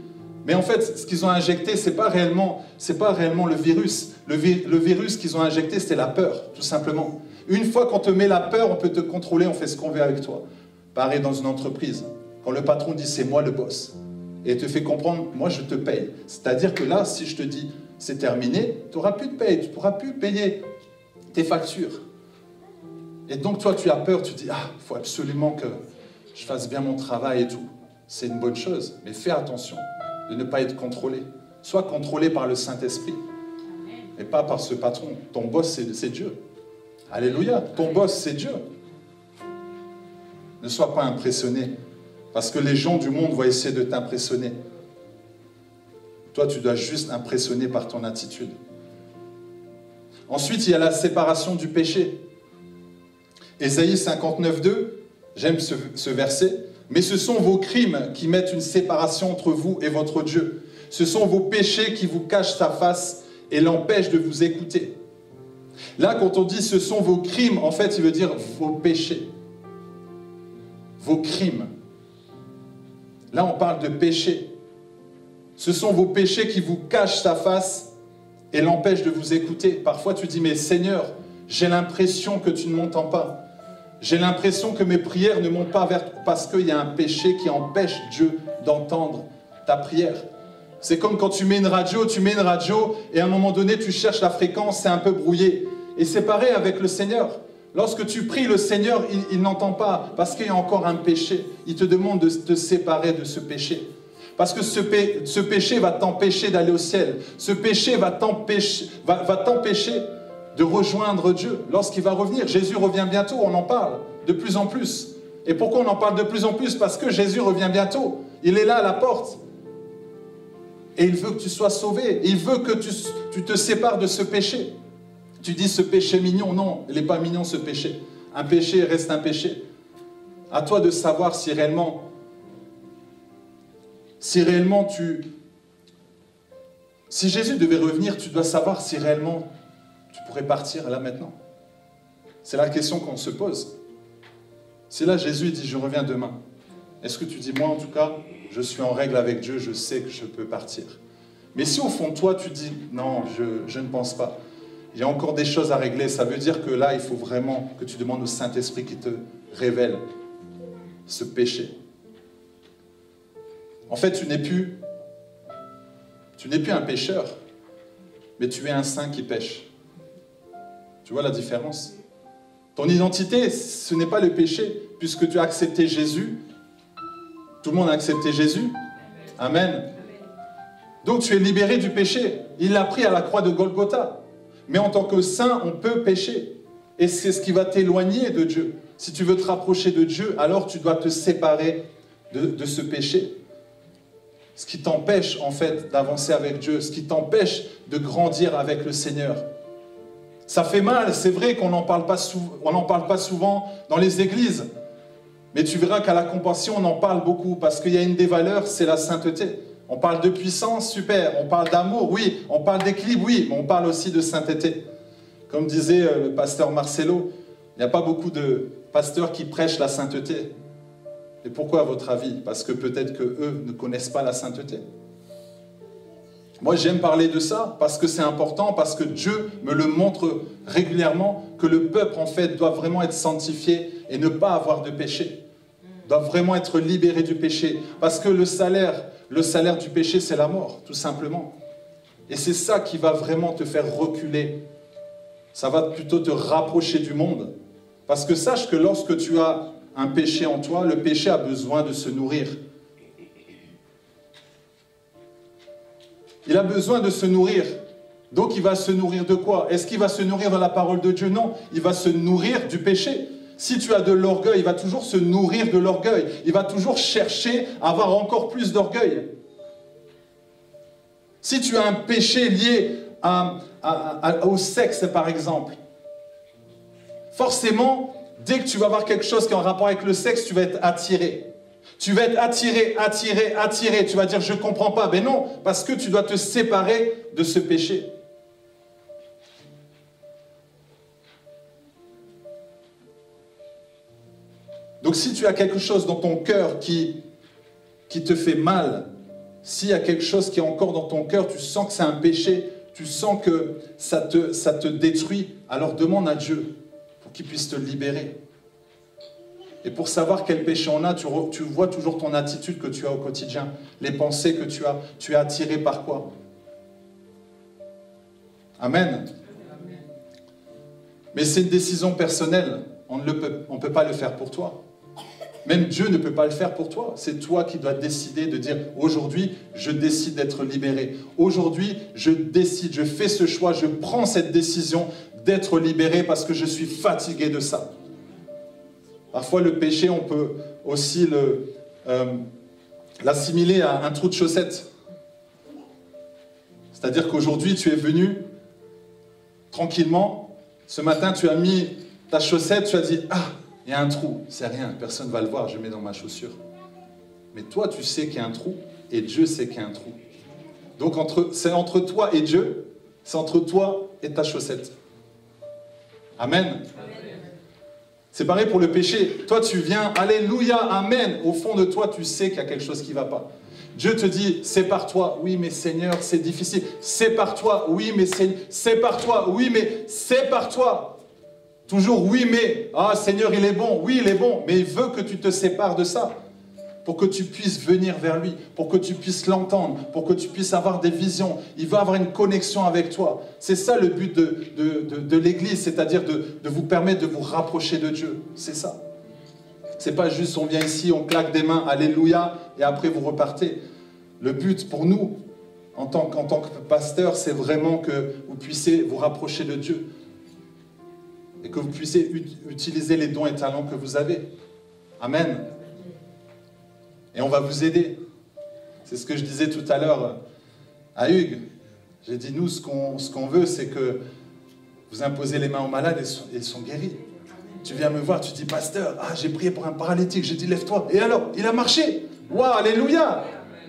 Mais en fait, ce qu'ils ont injecté, c'est pas réellement le virus. Le virus qu'ils ont injecté, c'était la peur, tout simplement. Une fois qu'on te met la peur, on peut te contrôler, on fait ce qu'on veut avec toi. Pareil dans une entreprise. Quand le patron dit, c'est moi le boss, et te fait comprendre, moi je te paye. C'est-à-dire que là, si je te dis, c'est terminé, tu n'auras plus de paye, tu ne pourras plus payer tes factures. Et donc toi, tu as peur, tu dis, ah, il faut absolument que je fasse bien mon travail et tout. C'est une bonne chose, mais fais attention de ne pas être contrôlé. Sois contrôlé par le Saint-Esprit, et pas par ce patron. Ton boss, c'est Dieu. Alléluia, ton boss, c'est Dieu. Ne sois pas impressionné, parce que les gens du monde vont essayer de t'impressionner. Toi, tu dois juste impressionner par ton attitude. Ensuite, il y a la séparation du péché. Ésaïe 59:2, j'aime ce verset. Mais ce sont vos crimes qui mettent une séparation entre vous et votre Dieu. Ce sont vos péchés qui vous cachent sa face et l'empêchent de vous écouter. Là, quand on dit ce sont vos crimes, en fait, il veut dire vos péchés. Vos crimes. Là, on parle de péché. Ce sont vos péchés qui vous cachent sa face et l'empêchent de vous écouter. Parfois, tu dis, mais Seigneur, j'ai l'impression que tu ne m'entends pas. J'ai l'impression que mes prières ne montent pas vers toi parce qu'il y a un péché qui empêche Dieu d'entendre ta prière. C'est comme quand tu mets une radio et à un moment donné, tu cherches la fréquence, c'est un peu brouillé. Et c'est pareil avec le Seigneur. Lorsque tu pries le Seigneur, il n'entend pas parce qu'il y a encore un péché. Il te demande de te séparer de ce péché. Parce que ce péché va t'empêcher d'aller au ciel. Ce péché va t'empêcher de rejoindre Dieu lorsqu'il va revenir. Jésus revient bientôt, on en parle de plus en plus. Et pourquoi on en parle de plus en plus? Parce que Jésus revient bientôt. Il est là à la porte. Et il veut que tu sois sauvé. Il veut que tu te sépares de ce péché. Tu dis ce péché mignon. Non, il n'est pas mignon ce péché. Un péché reste un péché. À toi de savoir si réellement si Jésus devait revenir, tu dois savoir si réellement tu pourrais partir là maintenant. C'est la question qu'on se pose. C'est là Jésus dit, je reviens demain. Est-ce que tu dis, moi en tout cas, je suis en règle avec Dieu, je sais que je peux partir. Mais si au fond de toi, tu dis, non, je ne pense pas. Il y a encore des choses à régler. Ça veut dire que là, il faut vraiment que tu demandes au Saint-Esprit qui te révèle ce péché. En fait, tu n'es plus un pécheur, mais tu es un saint qui pêche. Tu vois la différence? Ton identité, ce n'est pas le péché, puisque tu as accepté Jésus. Tout le monde a accepté Jésus. Amen. Donc tu es libéré du péché. Il l'a pris à la croix de Golgotha. Mais en tant que saint, on peut pécher. Et c'est ce qui va t'éloigner de Dieu. Si tu veux te rapprocher de Dieu, alors tu dois te séparer de ce péché. Ce qui t'empêche en fait d'avancer avec Dieu, ce qui t'empêche de grandir avec le Seigneur. Ça fait mal, c'est vrai qu'on n'en parle pas souvent dans les églises. Mais tu verras qu'à la compassion, on en parle beaucoup parce qu'il y a une des valeurs, c'est la sainteté. On parle de puissance, super. On parle d'amour, oui. On parle d'équilibre, oui. Mais on parle aussi de sainteté. Comme disait le pasteur Marcelo, il n'y a pas beaucoup de pasteurs qui prêchent la sainteté. Et pourquoi, à votre avis? Parce que peut-être qu'eux ne connaissent pas la sainteté. Moi, j'aime parler de ça parce que c'est important, parce que Dieu me le montre régulièrement, que le peuple, en fait, doit vraiment être sanctifié et ne pas avoir de péché. Doit vraiment être libéré du péché. Parce que le salaire du péché, c'est la mort, tout simplement. Et c'est ça qui va vraiment te faire reculer. Ça va plutôt te rapprocher du monde. Parce que sache que lorsque tu as un péché en toi, le péché a besoin de se nourrir. Il a besoin de se nourrir. Donc il va se nourrir de quoi? Est-ce qu'il va se nourrir dans la parole de Dieu? Non, il va se nourrir du péché. Si tu as de l'orgueil, il va toujours se nourrir de l'orgueil. Il va toujours chercher à avoir encore plus d'orgueil. Si tu as un péché lié au sexe, par exemple, forcément, dès que tu vas avoir quelque chose qui est en rapport avec le sexe, tu vas être attiré. Tu vas être attiré. Tu vas dire, je ne comprends pas. Mais non, parce que tu dois te séparer de ce péché. Donc si tu as quelque chose dans ton cœur qui te fait mal, s'il y a quelque chose qui est encore dans ton cœur, tu sens que c'est un péché, tu sens que ça te détruit, alors demande à Dieu pour qu'il puisse te libérer. Et pour savoir quel péché on a, tu vois toujours ton attitude que tu as au quotidien, les pensées que tu es attiré par quoi? Amen. Mais c'est une décision personnelle, on ne peut pas le faire pour toi. Même Dieu ne peut pas le faire pour toi. C'est toi qui dois décider de dire, aujourd'hui, je décide d'être libéré. Aujourd'hui, je décide, je fais ce choix, je prends cette décision d'être libéré parce que je suis fatigué de ça. Parfois, le péché, on peut aussi l'assimiler à un trou de chaussette. C'est-à-dire qu'aujourd'hui, tu es venu tranquillement. Ce matin, tu as mis ta chaussette, tu as dit, ah, il y a un trou, c'est rien, personne ne va le voir, je mets dans ma chaussure. Mais toi, tu sais qu'il y a un trou, et Dieu sait qu'il y a un trou. Donc, c'est entre toi et Dieu, c'est entre toi et ta chaussette. Amen. C'est pareil pour le péché. Toi, tu viens, alléluia, amen. Au fond de toi, tu sais qu'il y a quelque chose qui ne va pas. Dieu te dit, sépare-toi. Oui, mais Seigneur, c'est difficile. Sépare-toi. Oui, mais Seigneur, sépare-toi. Oui, mais sépare-toi. Toujours oui, mais, ah Seigneur, il est bon, oui, il est bon, mais il veut que tu te sépares de ça, pour que tu puisses venir vers lui, pour que tu puisses l'entendre, pour que tu puisses avoir des visions. Il veut avoir une connexion avec toi. C'est ça le but de l'Église, c'est-à-dire de vous permettre de vous rapprocher de Dieu. C'est ça. C'est pas juste on vient ici, on claque des mains, alléluia, et après vous repartez. Le but pour nous, en tant que pasteur, c'est vraiment que vous puissiez vous rapprocher de Dieu. Et que vous puissiez utiliser les dons et talents que vous avez. Amen. Et on va vous aider. C'est ce que je disais tout à l'heure à Hugues. J'ai dit, nous, ce qu'on veut, c'est que vous imposez les mains aux malades et ils sont guéris. Tu viens me voir, tu dis, pasteur, ah, j'ai prié pour un paralytique. J'ai dit, lève-toi. Et alors, il a marché. Waouh, alléluia.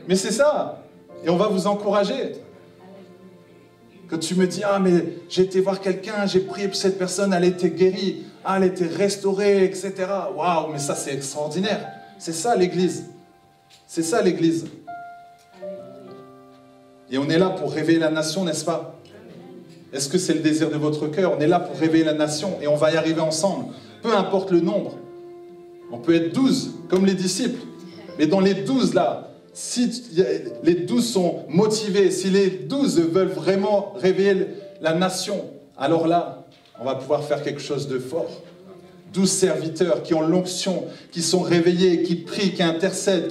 Mais c'est ça. Et on va vous encourager. Que tu me dis, ah mais j'ai été voir quelqu'un, j'ai prié pour cette personne, elle était guérie, ah, elle était restaurée, etc. Waouh, mais ça c'est extraordinaire. C'est ça l'Église. C'est ça l'Église. Et on est là pour réveiller la nation, n'est-ce pas? Est-ce que c'est le désir de votre cœur? On est là pour réveiller la nation et on va y arriver ensemble. Peu importe le nombre. On peut être 12, comme les disciples. Mais dans les 12 là, si les 12 sont motivés, si les 12 veulent vraiment réveiller la nation, alors là, on va pouvoir faire quelque chose de fort. 12 serviteurs qui ont l'onction, qui sont réveillés, qui prient, qui intercèdent,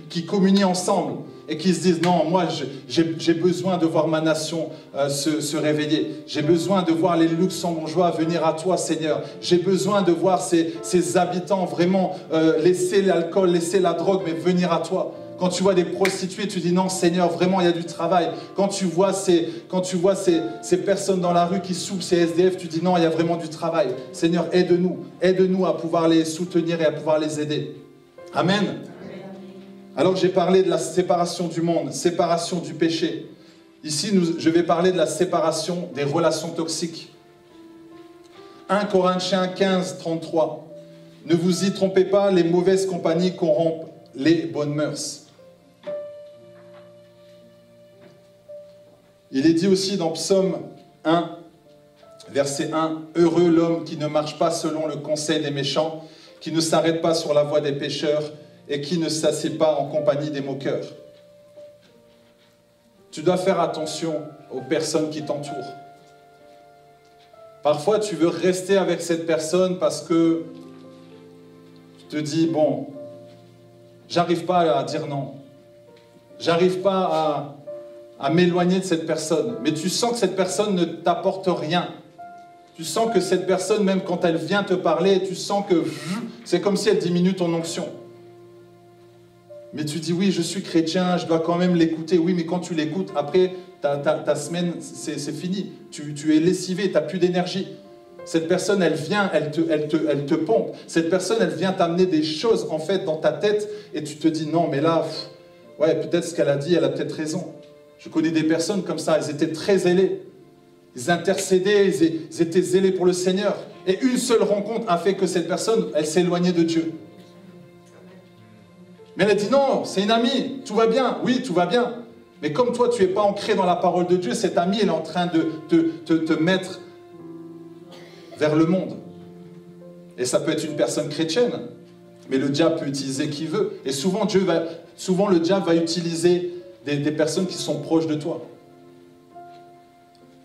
qui communient ensemble et qui se disent « Non, moi, j'ai besoin de voir ma nation se réveiller. J'ai besoin de voir les Luxembourgeois venir à toi, Seigneur. J'ai besoin de voir ces habitants vraiment laisser l'alcool, laisser la drogue, mais venir à toi. » Quand tu vois des prostituées, tu dis non, Seigneur, vraiment, il y a du travail. Quand tu vois ces personnes dans la rue qui souffrent, ces SDF, tu dis non, il y a vraiment du travail. Seigneur, aide-nous à pouvoir les soutenir et à pouvoir les aider. Amen. Alors j'ai parlé de la séparation du monde, séparation du péché. Ici, je vais parler de la séparation des relations toxiques. 1 Corinthiens 15, 33. Ne vous y trompez pas, les mauvaises compagnies corrompent les bonnes mœurs. Il est dit aussi dans Psaume 1, verset 1, « Heureux l'homme qui ne marche pas selon le conseil des méchants, qui ne s'arrête pas sur la voie des pécheurs et qui ne s'assied pas en compagnie des moqueurs. » Tu dois faire attention aux personnes qui t'entourent. Parfois, tu veux rester avec cette personne parce que tu te dis, bon, j'arrive pas à dire non. J'arrive pas à m'éloigner de cette personne. Mais tu sens que cette personne ne t'apporte rien. Tu sens que cette personne, même quand elle vient te parler, tu sens que c'est comme si elle diminue ton onction. Mais tu dis, oui, je suis chrétien, je dois quand même l'écouter. Oui, mais quand tu l'écoutes, après, ta semaine, c'est fini. Tu es lessivé, tu n'as plus d'énergie. Cette personne, elle vient, elle te pompe. Cette personne, elle vient t'amener des choses, en fait, dans ta tête. Et tu te dis, non, mais là, ouais, peut-être ce qu'elle a dit, elle a peut-être raison. Je connais des personnes comme ça, elles étaient très zélées. Ils intercédaient, ils étaient zélés pour le Seigneur. Et une seule rencontre a fait que cette personne, elle s'est éloignée de Dieu. Mais elle a dit, non, c'est une amie, tout va bien. Oui, tout va bien. Mais comme toi, tu n'es pas ancré dans la parole de Dieu, cette amie, elle est en train de te mettre vers le monde. Et ça peut être une personne chrétienne, mais le diable peut utiliser qui veut. Et souvent, le diable va utiliser des personnes qui sont proches de toi.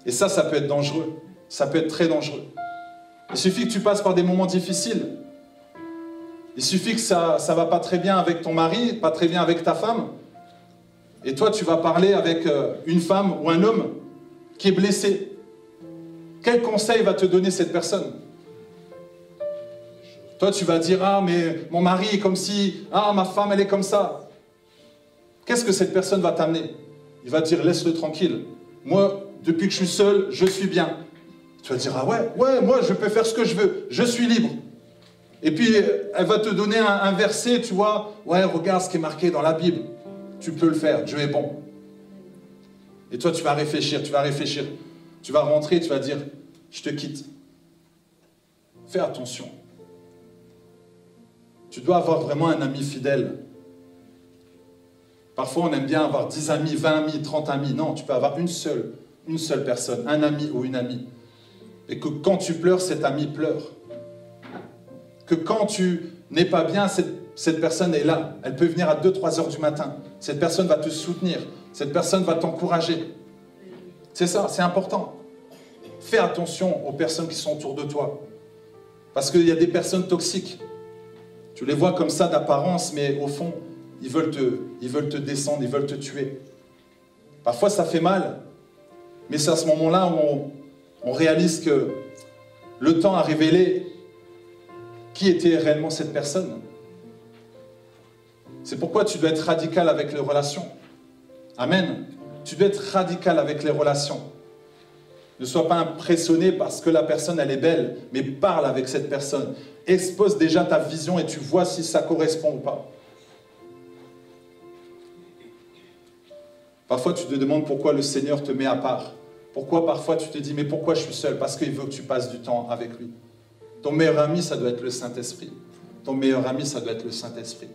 Et ça peut être dangereux. Ça peut être très dangereux. Il suffit que tu passes par des moments difficiles. Il suffit que ça ne va pas très bien avec ton mari, pas très bien avec ta femme. Et toi, tu vas parler avec une femme ou un homme qui est blessé. Quel conseil va te donner cette personne? Toi, tu vas dire, ah, mais mon mari est comme ci, ah, ma femme, elle est comme ça. Qu'est-ce que cette personne va t'amener? Il va te dire, laisse-le tranquille. Moi, depuis que je suis seul, je suis bien. Tu vas dire, ah ouais, moi, je peux faire ce que je veux. Je suis libre. Et puis, elle va te donner un verset, tu vois. Ouais, regarde ce qui est marqué dans la Bible. Tu peux le faire, Dieu est bon. Et toi, tu vas réfléchir. Tu vas rentrer, tu vas dire, je te quitte. Fais attention. Tu dois avoir vraiment un ami fidèle. Parfois, on aime bien avoir 10 amis, 20 amis, 30 amis. Non, tu peux avoir une seule personne, un ami ou une amie. Et que quand tu pleures, cet ami pleure. Que quand tu n'es pas bien, cette personne est là. Elle peut venir à 2-3 heures du matin. Cette personne va te soutenir. Cette personne va t'encourager. C'est ça, c'est important. Fais attention aux personnes qui sont autour de toi. Parce qu'il y a des personnes toxiques. Tu les vois comme ça d'apparence, mais au fond, ils veulent te descendre, ils veulent te tuer. Parfois, ça fait mal. Mais c'est à ce moment-là où on réalise que le temps a révélé qui était réellement cette personne. C'est pourquoi tu dois être radical avec les relations. Amen. Tu dois être radical avec les relations. Ne sois pas impressionné parce que la personne, elle est belle, mais parle avec cette personne. Expose déjà ta vision et tu vois si ça correspond ou pas. Parfois, tu te demandes pourquoi le Seigneur te met à part. Pourquoi parfois tu te dis, mais pourquoi je suis seul? Parce qu'il veut que tu passes du temps avec lui. Ton meilleur ami, ça doit être le Saint-Esprit. Ton meilleur ami, ça doit être le Saint-Esprit.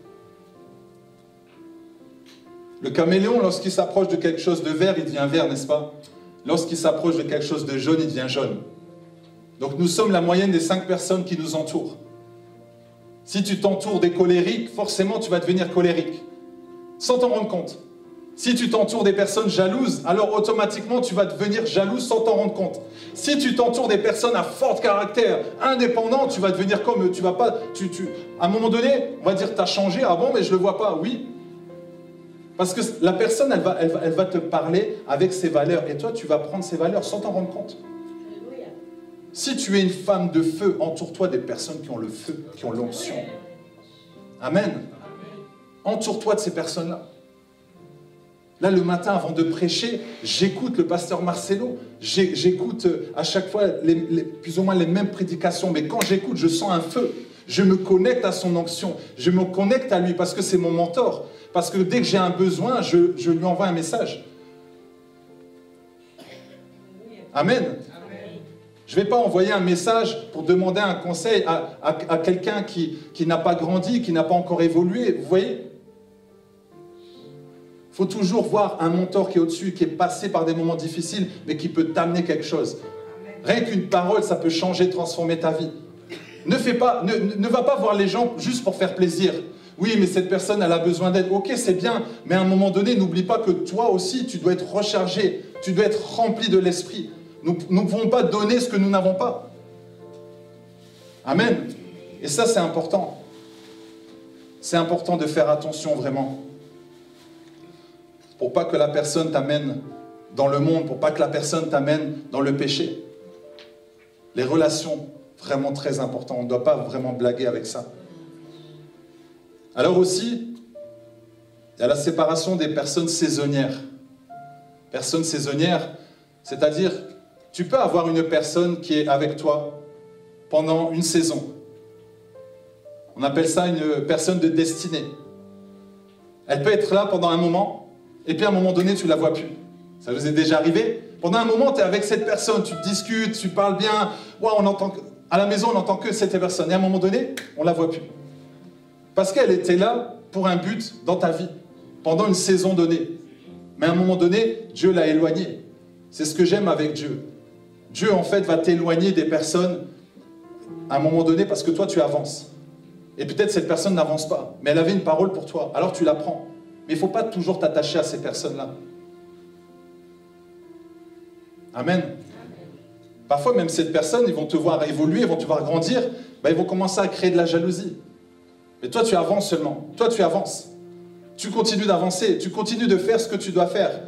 Le caméléon, lorsqu'il s'approche de quelque chose de vert, il devient vert, n'est-ce pas? Lorsqu'il s'approche de quelque chose de jaune, il devient jaune. Donc nous sommes la moyenne des 5 personnes qui nous entourent. Si tu t'entoures des colériques, forcément tu vas devenir colérique. Sans t'en rendre compte. Si tu t'entoures des personnes jalouses, alors automatiquement tu vas devenir jaloux sans t'en rendre compte. Si tu t'entoures des personnes à fort caractère, indépendants, tu vas devenir comme eux. Tu vas pas, à un moment donné, on va dire, tu as changé, ah bon, mais je le vois pas, oui. Parce que la personne, elle va te parler avec ses valeurs. Et toi, tu vas prendre ses valeurs sans t'en rendre compte. Si tu es une femme de feu, entoure-toi des personnes qui ont le feu, qui ont l'onction. Amen. Entoure-toi de ces personnes-là. Là, le matin, avant de prêcher, j'écoute le pasteur Marcelo. J'écoute à chaque fois plus ou moins les mêmes prédications. Mais quand j'écoute, je sens un feu. Je me connecte à son onction. Je me connecte à lui parce que c'est mon mentor. Parce que dès que j'ai un besoin, je lui envoie un message. Amen. Je ne vais pas envoyer un message pour demander un conseil à quelqu'un qui n'a pas grandi, qui n'a pas encore évolué. Vous voyez ? Il faut toujours voir un mentor qui est au-dessus, qui est passé par des moments difficiles, mais qui peut t'amener quelque chose. Rien qu'une parole, ça peut changer, transformer ta vie. Ne va pas voir les gens juste pour faire plaisir. Oui, mais cette personne, elle a besoin d'aide. Ok, c'est bien, mais à un moment donné, n'oublie pas que toi aussi, tu dois être rechargé, tu dois être rempli de l'esprit. Nous ne pouvons pas donner ce que nous n'avons pas. Amen. Et ça, c'est important. C'est important de faire attention, vraiment. Pour pas que la personne t'amène dans le monde, pour pas que la personne t'amène dans le péché. Les relations, vraiment très importantes. On ne doit pas vraiment blaguer avec ça. Alors aussi, il y a la séparation des personnes saisonnières. Personnes saisonnières, c'est-à-dire, tu peux avoir une personne qui est avec toi pendant une saison. On appelle ça une personne de destinée. Elle peut être là pendant un moment, et puis à un moment donné, tu ne la vois plus. Ça vous est déjà arrivé? Pendant un moment, tu es avec cette personne, tu discutes, tu parles bien. Ouais, à la maison, on n'entend que cette personne. Et à un moment donné, on ne la voit plus. Parce qu'elle était là pour un but dans ta vie, pendant une saison donnée. Mais à un moment donné, Dieu l'a éloignée. C'est ce que j'aime avec Dieu. Dieu, en fait, va t'éloigner des personnes à un moment donné parce que toi, tu avances. Et peut-être cette personne n'avance pas, mais elle avait une parole pour toi. Alors tu la prends. Mais il ne faut pas toujours t'attacher à ces personnes-là. Amen. Parfois, même cette personne, ils vont te voir évoluer, ils vont te voir grandir, ben, ils vont commencer à créer de la jalousie. Mais toi, tu avances seulement. Toi, tu avances. Tu continues d'avancer. Tu continues de faire ce que tu dois faire.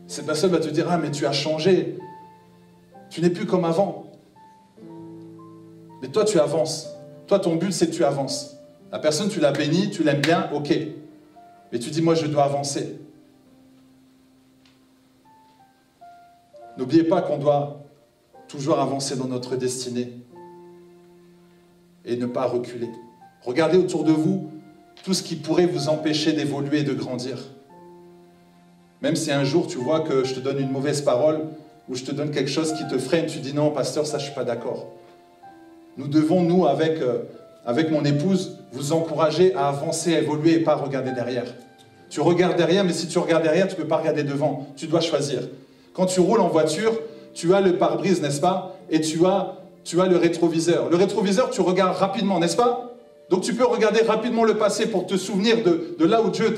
Cette personne va te dire, ah, mais tu as changé. Tu n'es plus comme avant. Mais toi, tu avances. Toi, ton but, c'est que tu avances. La personne, tu la bénis, tu l'aimes bien, ok. Mais tu dis, moi, je dois avancer. N'oubliez pas qu'on doit toujours avancer dans notre destinée et ne pas reculer. Regardez autour de vous tout ce qui pourrait vous empêcher d'évoluer et de grandir. Même si un jour tu vois que je te donne une mauvaise parole ou je te donne quelque chose qui te freine, tu dis non, pasteur, ça je ne suis pas d'accord. Nous devons, nous, avec mon épouse, vous encourager à avancer, à évoluer et pas regarder derrière. Tu regardes derrière, mais si tu regardes derrière, tu ne peux pas regarder devant. Tu dois choisir. Quand tu roules en voiture, tu as le pare-brise, n'est-ce pas? Et tu as le rétroviseur. Le rétroviseur, tu regardes rapidement, n'est-ce pas? Donc tu peux regarder rapidement le passé pour te souvenir de là où Dieu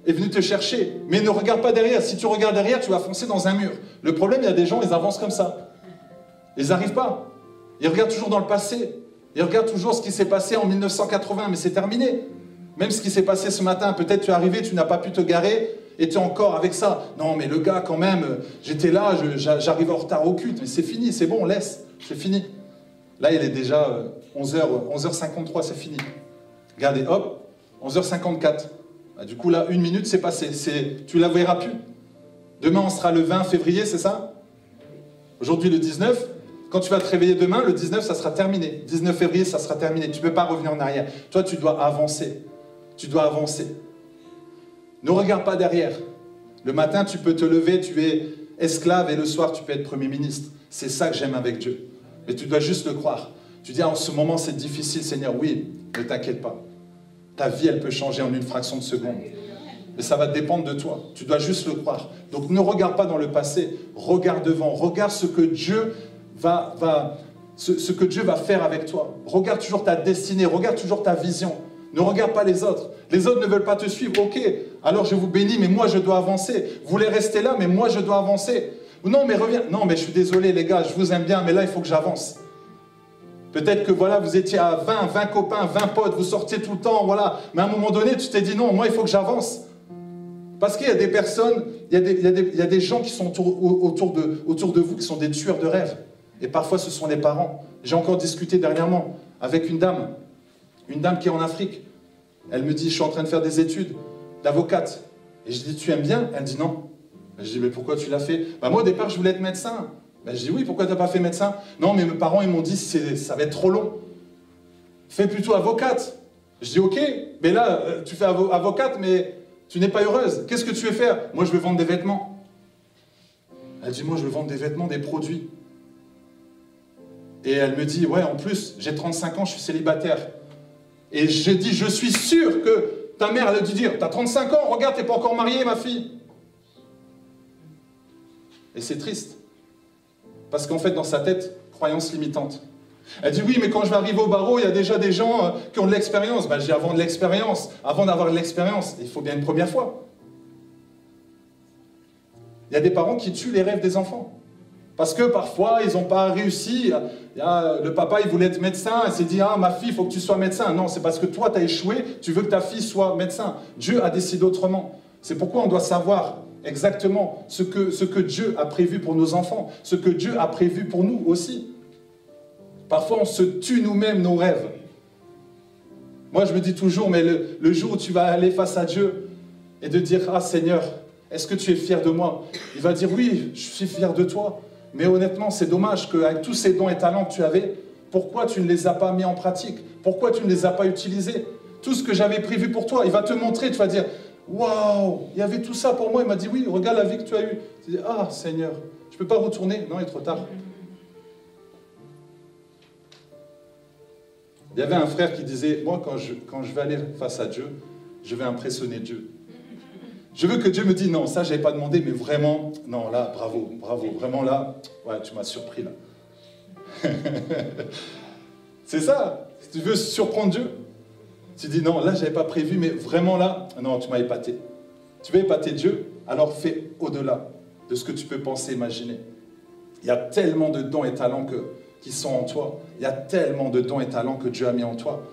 est venu te chercher. Mais ne regarde pas derrière. Si tu regardes derrière, tu vas foncer dans un mur. Le problème, il y a des gens, ils avancent comme ça. Ils n'arrivent pas. Ils regardent toujours dans le passé. Ils regardent toujours ce qui s'est passé en 1980, mais c'est terminé. Même ce qui s'est passé ce matin, peut-être tu es arrivé, tu n'as pas pu te garer, et tu es encore avec ça. Non, mais le gars, quand même, j'étais là, j'arrive en retard au culte, mais c'est fini, c'est bon, on laisse, c'est fini. Là, il est déjà 11h53, c'est fini. Regardez, hop, 11h54. Bah, du coup, là, 1 minute, c'est passé. Tu ne la verras plus. Demain, on sera le 20 février, c'est ça? Aujourd'hui, le 19. Quand tu vas te réveiller demain, le 19, ça sera terminé. 19 février, ça sera terminé. Tu ne peux pas revenir en arrière. Toi, tu dois avancer. Tu dois avancer. Ne regarde pas derrière. Le matin, tu peux te lever, tu es esclave, et le soir, tu peux être Premier ministre. C'est ça que j'aime avec Dieu. Mais tu dois juste le croire. Tu dis, en ce moment, c'est difficile, Seigneur. Oui, ne t'inquiète pas. Ta vie, elle peut changer en une fraction de seconde. Mais ça va dépendre de toi. Tu dois juste le croire. Donc, ne regarde pas dans le passé. Regarde devant. Regarde ce que Dieu ce que Dieu va faire avec toi. Regarde toujours ta destinée. Regarde toujours ta vision. Ne regarde pas les autres. Les autres ne veulent pas te suivre. Ok, alors je vous bénis, mais moi je dois avancer. Vous voulez rester là, mais moi je dois avancer. Non, mais reviens. Non, mais je suis désolé les gars, je vous aime bien, mais là il faut que j'avance. Peut-être que voilà, vous étiez à 20 copains, 20 potes, vous sortiez tout le temps, voilà. Mais à un moment donné, tu t'es dit non, moi il faut que j'avance. Parce qu'il y a des personnes, il y a des gens qui sont autour de vous, qui sont des tueurs de rêves. Et parfois ce sont les parents. J'ai encore discuté dernièrement avec une dame qui est en Afrique. Elle me dit, je suis en train de faire des études d'avocate. Et je dis, tu aimes bien? Elle dit non. Je dis, mais pourquoi tu l'as fait? Bah, moi au départ je voulais être médecin. Ben, je dis oui, pourquoi tu n'as pas fait médecin? Non, mais mes parents ils m'ont dit ça va être trop long. Fais plutôt avocate. Je dis ok, mais là tu fais avocate, mais tu n'es pas heureuse. Qu'est-ce que tu veux faire? Moi je veux vendre des vêtements. Elle dit moi je veux vendre des vêtements, des produits. Et elle me dit ouais, en plus j'ai 35 ans, je suis célibataire. Et je dis je suis sûr que ta mère elle a dû dire t'as 35 ans, regarde t'es pas encore mariée ma fille. Et c'est triste. Parce qu'en fait, dans sa tête, croyance limitante. Elle dit, oui, mais quand je vais arriver au barreau, il y a déjà des gens qui ont de l'expérience. Ben, j'ai avant de l'expérience. Avant d'avoir de l'expérience, il faut bien une première fois. Il y a des parents qui tuent les rêves des enfants. Parce que parfois, ils n'ont pas réussi. Le papa, il voulait être médecin. Il s'est dit, ah, ma fille, il faut que tu sois médecin. Non, c'est parce que toi, tu as échoué. Tu veux que ta fille soit médecin. Dieu a décidé autrement. C'est pourquoi on doit savoir exactement ce que Dieu a prévu pour nos enfants, ce que Dieu a prévu pour nous aussi. Parfois, on se tue nous-mêmes nos rêves. Moi, je me dis toujours, mais le jour où tu vas aller face à Dieu et de dire, ah Seigneur, est-ce que tu es fier de moi? Il va dire, oui, je suis fier de toi. Mais honnêtement, c'est dommage qu'avec tous ces dons et talents que tu avais, pourquoi tu ne les as pas mis en pratique? Pourquoi tu ne les as pas utilisés? Tout ce que j'avais prévu pour toi, il va te montrer, tu vas dire, waouh, il y avait tout ça pour moi. Il m'a dit, oui, regarde la vie que tu as eue. Tu dis, ah, Seigneur, je ne peux pas retourner. Non, il est trop tard. Il y avait un frère qui disait, moi, quand je vais aller face à Dieu, je vais impressionner Dieu. Je veux que Dieu me dise, non, ça, je n'avais pas demandé, mais vraiment, non, là, bravo, bravo, vraiment là, ouais, tu m'as surpris, là. C'est ça, si tu veux surprendre Dieu. Tu dis, non, là, je n'avais pas prévu, mais vraiment là, non, tu m'as épaté. Tu veux épater Dieu? Alors fais au-delà de ce que tu peux penser, imaginer. Il y a tellement de dons et talents qui sont en toi. Il y a tellement de dons et talents que Dieu a mis en toi.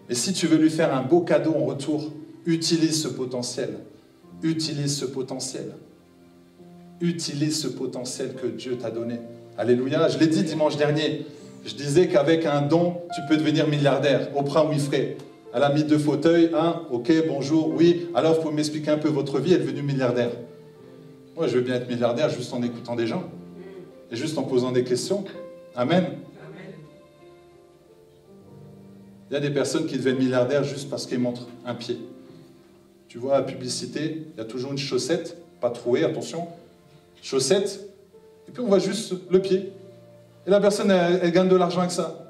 Et si tu veux lui faire un beau cadeau en retour, utilise ce potentiel. Utilise ce potentiel. Utilise ce potentiel que Dieu t'a donné. Alléluia. Je l'ai dit dimanche dernier. Je disais qu'avec un don, tu peux devenir milliardaire. Oprah Winfrey. Elle a mis 2 fauteuils, ok, bonjour, oui. Alors, vous pouvez m'expliquer un peu votre vie, elle est devenue milliardaire. Moi, je veux bien être milliardaire juste en écoutant des gens. Et juste en posant des questions. Amen. Il y a des personnes qui deviennent milliardaires juste parce qu'ils montrent un pied. Tu vois, à la publicité, il y a toujours une chaussette, pas trouée, attention. Chaussette, et puis on voit juste le pied. Et la personne, elle gagne de l'argent avec ça.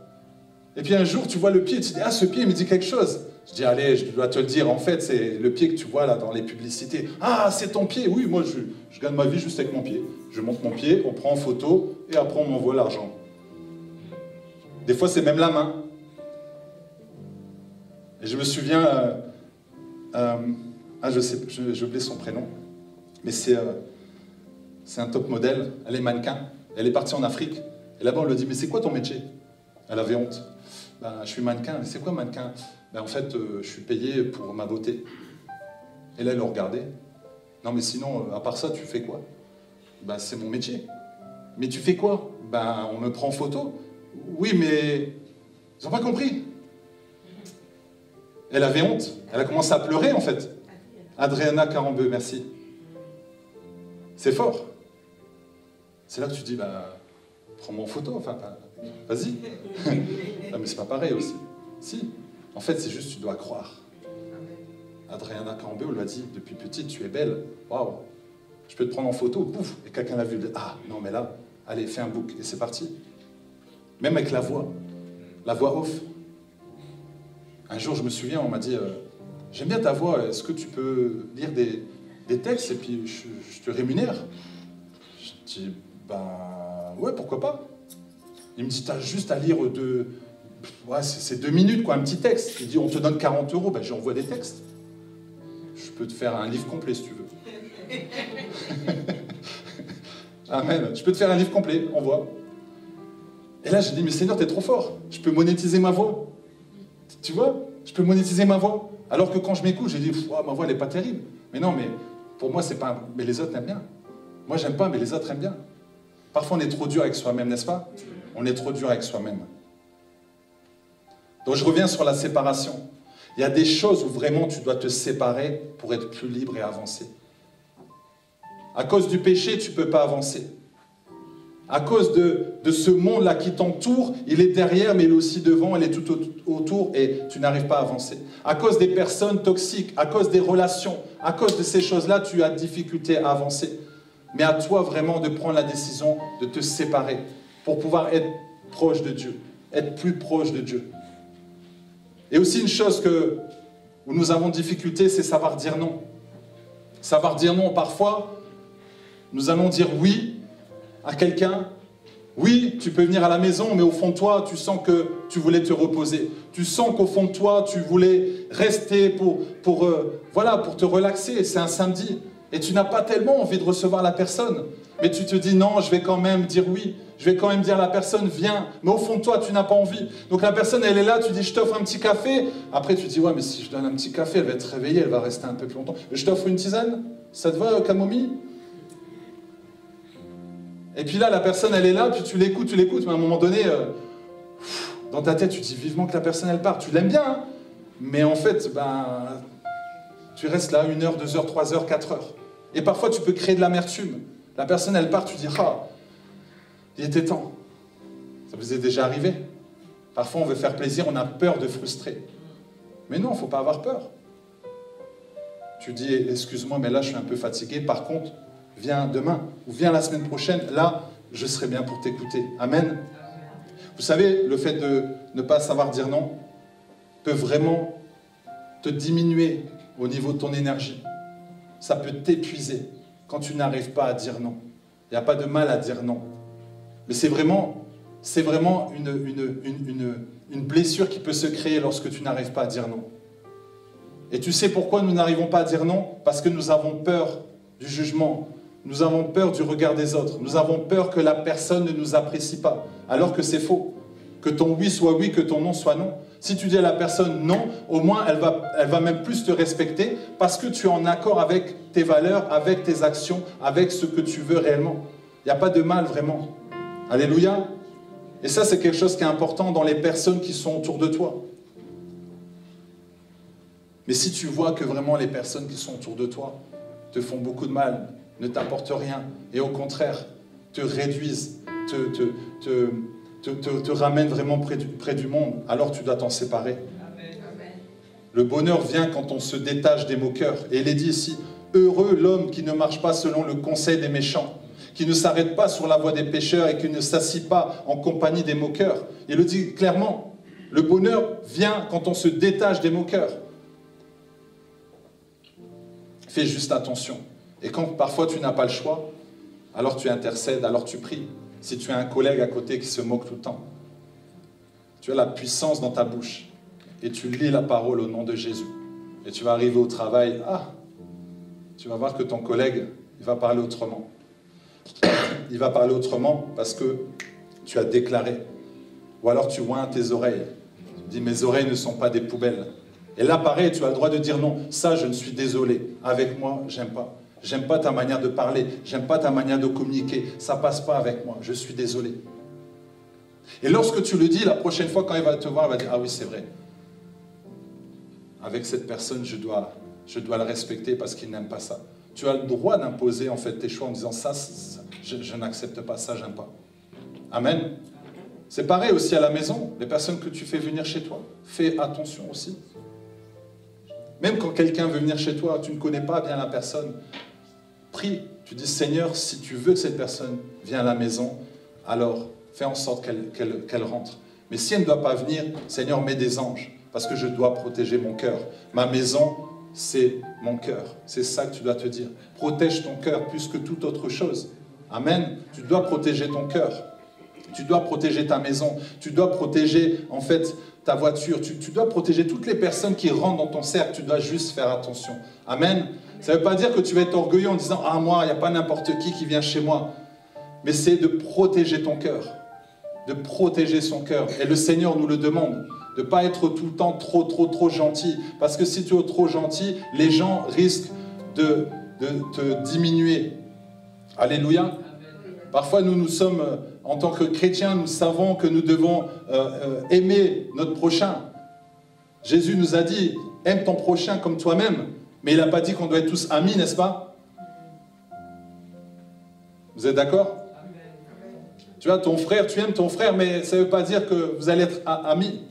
Et puis un jour, tu vois le pied, et tu dis, ah, ce pied, il me dit quelque chose. Je dis, allez, je dois te le dire, en fait, c'est le pied que tu vois là dans les publicités. Ah, c'est ton pied. Oui, moi, je gagne ma vie juste avec mon pied. Je monte mon pied, on prend en photo, et après, on m'envoie l'argent. Des fois, c'est même la main. Et je me souviens, j'ai oublié son prénom, mais c'est un top modèle, elle est mannequin, elle est partie en Afrique, et là-bas, on lui dit, mais c'est quoi ton métier? Elle avait honte. Ben, je suis mannequin. Mais c'est quoi mannequin? Ben, en fait, je suis payé pour ma beauté. Et là, elle le regardait. Non, mais sinon, à part ça, tu fais quoi? Ben, c'est mon métier. Mais tu fais quoi? Ben, on me prend en photo. Oui, mais ils n'ont pas compris. Elle avait honte. Elle a commencé à pleurer, en fait. Adriana Carambeu, merci. C'est fort. C'est là que tu dis, ben, prends-moi en photo, enfin, vas-y. Non, mais c'est pas pareil aussi. Si. En fait, c'est juste, tu dois croire. Adriana Carambeu l'a dit, depuis petite, tu es belle. Waouh. Je peux te prendre en photo, pouf. Et quelqu'un l'a vu, ah, non, mais là, allez, fais un book. Et c'est parti. Même avec la voix off. Un jour, je me souviens, on m'a dit, j'aime bien ta voix, est-ce que tu peux lire des textes et puis je te rémunère? Je dis, ben, ouais, pourquoi pas? Il me dit, t'as juste à lire ouais, c'est 2 minutes, quoi, un petit texte. Il dit, on te donne 40 €, ben, j'envoie des textes. Je peux te faire un livre complet si tu veux. Amen. Je peux te faire un livre complet, envoie. Et là, j'ai dit, mais Seigneur, t'es trop fort. Je peux monétiser ma voix. Tu vois, je peux monétiser ma voix. Alors que quand je m'écoute, j'ai dit, ma voix, elle n'est pas terrible. Mais non, mais pour moi, c'est pas... Mais les autres aiment bien. Moi, j'aime pas, mais les autres aiment bien. Parfois, on est trop dur avec soi-même, n'est-ce pas? On est trop dur avec soi-même. Donc, je reviens sur la séparation. Il y a des choses où vraiment tu dois te séparer pour être plus libre et avancer. À cause du péché, tu ne peux pas avancer. À cause de ce monde-là qui t'entoure, il est derrière, mais il est aussi devant, il est tout autour et tu n'arrives pas à avancer. À cause des personnes toxiques, à cause des relations, à cause de ces choses-là, tu as difficulté à avancer. Mais à toi vraiment de prendre la décision de te séparer pour pouvoir être proche de Dieu, être plus proche de Dieu. Et aussi une chose où nous avons difficulté, c'est savoir dire non. Savoir dire non, parfois, nous allons dire oui à quelqu'un. Oui, tu peux venir à la maison, mais au fond de toi, tu sens que tu voulais te reposer. Tu sens qu'au fond de toi, tu voulais rester pour te relaxer. C'est un samedi. Et tu n'as pas tellement envie de recevoir la personne. Mais tu te dis, non, je vais quand même dire oui. Je vais quand même dire à la personne, viens. Mais au fond de toi, tu n'as pas envie. Donc la personne, elle est là, tu dis, je t'offre un petit café. Après, tu dis, ouais, mais si je donne un petit café, elle va être réveillée, elle va rester un peu plus longtemps. Je t'offre une tisane? Ça te va, camomille? Et puis là, la personne, elle est là, puis tu l'écoutes, mais à un moment donné, dans ta tête, tu dis vivement que la personne, elle part. Tu l'aimes bien, hein, mais en fait, tu restes là 1 heure, 2 heures, 3 heures, 4 heures. Et parfois, tu peux créer de l'amertume. La personne, elle part, tu dis, il était temps. Ça vous est déjà arrivé? Parfois, on veut faire plaisir, on a peur de frustrer. Mais non, il ne faut pas avoir peur. Tu dis, excuse-moi, mais là, je suis un peu fatigué. Par contre, viens demain ou viens la semaine prochaine. Là, je serai bien pour t'écouter. Amen. Vous savez, le fait de ne pas savoir dire non peut vraiment te diminuer au niveau de ton énergie. Ça peut t'épuiser quand tu n'arrives pas à dire non. Il n'y a pas de mal à dire non. Mais c'est vraiment une blessure qui peut se créer lorsque tu n'arrives pas à dire non. Et tu sais pourquoi nous n'arrivons pas à dire non? Parce que nous avons peur du jugement. Nous avons peur du regard des autres. Nous avons peur que la personne ne nous apprécie pas. Alors que c'est faux. Que ton oui soit oui, que ton non soit non. Si tu dis à la personne non, au moins elle va même plus te respecter parce que tu es en accord avec tes valeurs, avec tes actions, avec ce que tu veux réellement. Il n'y a pas de mal vraiment. Alléluia. Et ça, c'est quelque chose qui est important dans les personnes qui sont autour de toi. Mais si tu vois que vraiment les personnes qui sont autour de toi te font beaucoup de mal, ne t'apportent rien, et au contraire, te réduisent, te ramènent vraiment près du monde, alors tu dois t'en séparer. Amen. Le bonheur vient quand on se détache des moqueurs. Et il est dit ici, heureux l'homme qui ne marche pas selon le conseil des méchants, qui ne s'arrête pas sur la voie des pécheurs et qui ne s'assit pas en compagnie des moqueurs. Il le dit clairement, le bonheur vient quand on se détache des moqueurs. Fais juste attention. Et quand parfois tu n'as pas le choix, alors tu intercèdes, alors tu pries. Si tu as un collègue à côté qui se moque tout le temps, tu as la puissance dans ta bouche et tu lis la parole au nom de Jésus. Et tu vas arriver au travail, tu vas voir que ton collègue, il va parler autrement. Il va parler autrement parce que tu as déclaré. Ou alors tu oins tes oreilles. Tu dis, mes oreilles ne sont pas des poubelles. Et là, pareil, tu as le droit de dire non. Ça, je ne suis désolé. Avec moi, j'aime pas. J'aime pas ta manière de parler. J'aime pas ta manière de communiquer. Ça passe pas avec moi. Je suis désolé. Et lorsque tu le dis, la prochaine fois, quand il va te voir, il va dire, ah oui, c'est vrai. Avec cette personne, je dois le respecter parce qu'il n'aime pas ça. Tu as le droit d'imposer en fait tes choix en disant ça, je n'accepte pas ça, j'aime pas. Amen. C'est pareil aussi à la maison. Les personnes que tu fais venir chez toi, fais attention aussi. Même quand quelqu'un veut venir chez toi, tu ne connais pas bien la personne, prie. Tu dis, Seigneur, si tu veux que cette personne vienne à la maison, alors fais en sorte qu'elle rentre. Mais si elle ne doit pas venir, Seigneur, mets des anges, parce que je dois protéger mon cœur. Ma maison, c'est mon cœur. C'est ça que tu dois te dire. Protège ton cœur plus que toute autre chose. Amen. Tu dois protéger ton cœur. Tu dois protéger ta maison. Tu dois protéger, en fait, ta voiture. Tu dois protéger toutes les personnes qui rentrent dans ton cercle. Tu dois juste faire attention. Amen. Ça ne veut pas dire que tu vas être orgueilleux en disant « Ah, moi, il n'y a pas n'importe qui vient chez moi. » Mais c'est de protéger ton cœur. De protéger son cœur. Et le Seigneur nous le demande. De ne pas être tout le temps trop gentil. Parce que si tu es trop gentil, les gens risquent de te diminuer. Alléluia. Parfois, nous sommes, en tant que chrétiens, nous savons que nous devons aimer notre prochain. Jésus nous a dit, aime ton prochain comme toi-même. Mais il n'a pas dit qu'on doit être tous amis, n'est-ce pas? Vous êtes d'accord? Tu vois, ton frère, tu aimes ton frère, mais ça ne veut pas dire que vous allez être amis.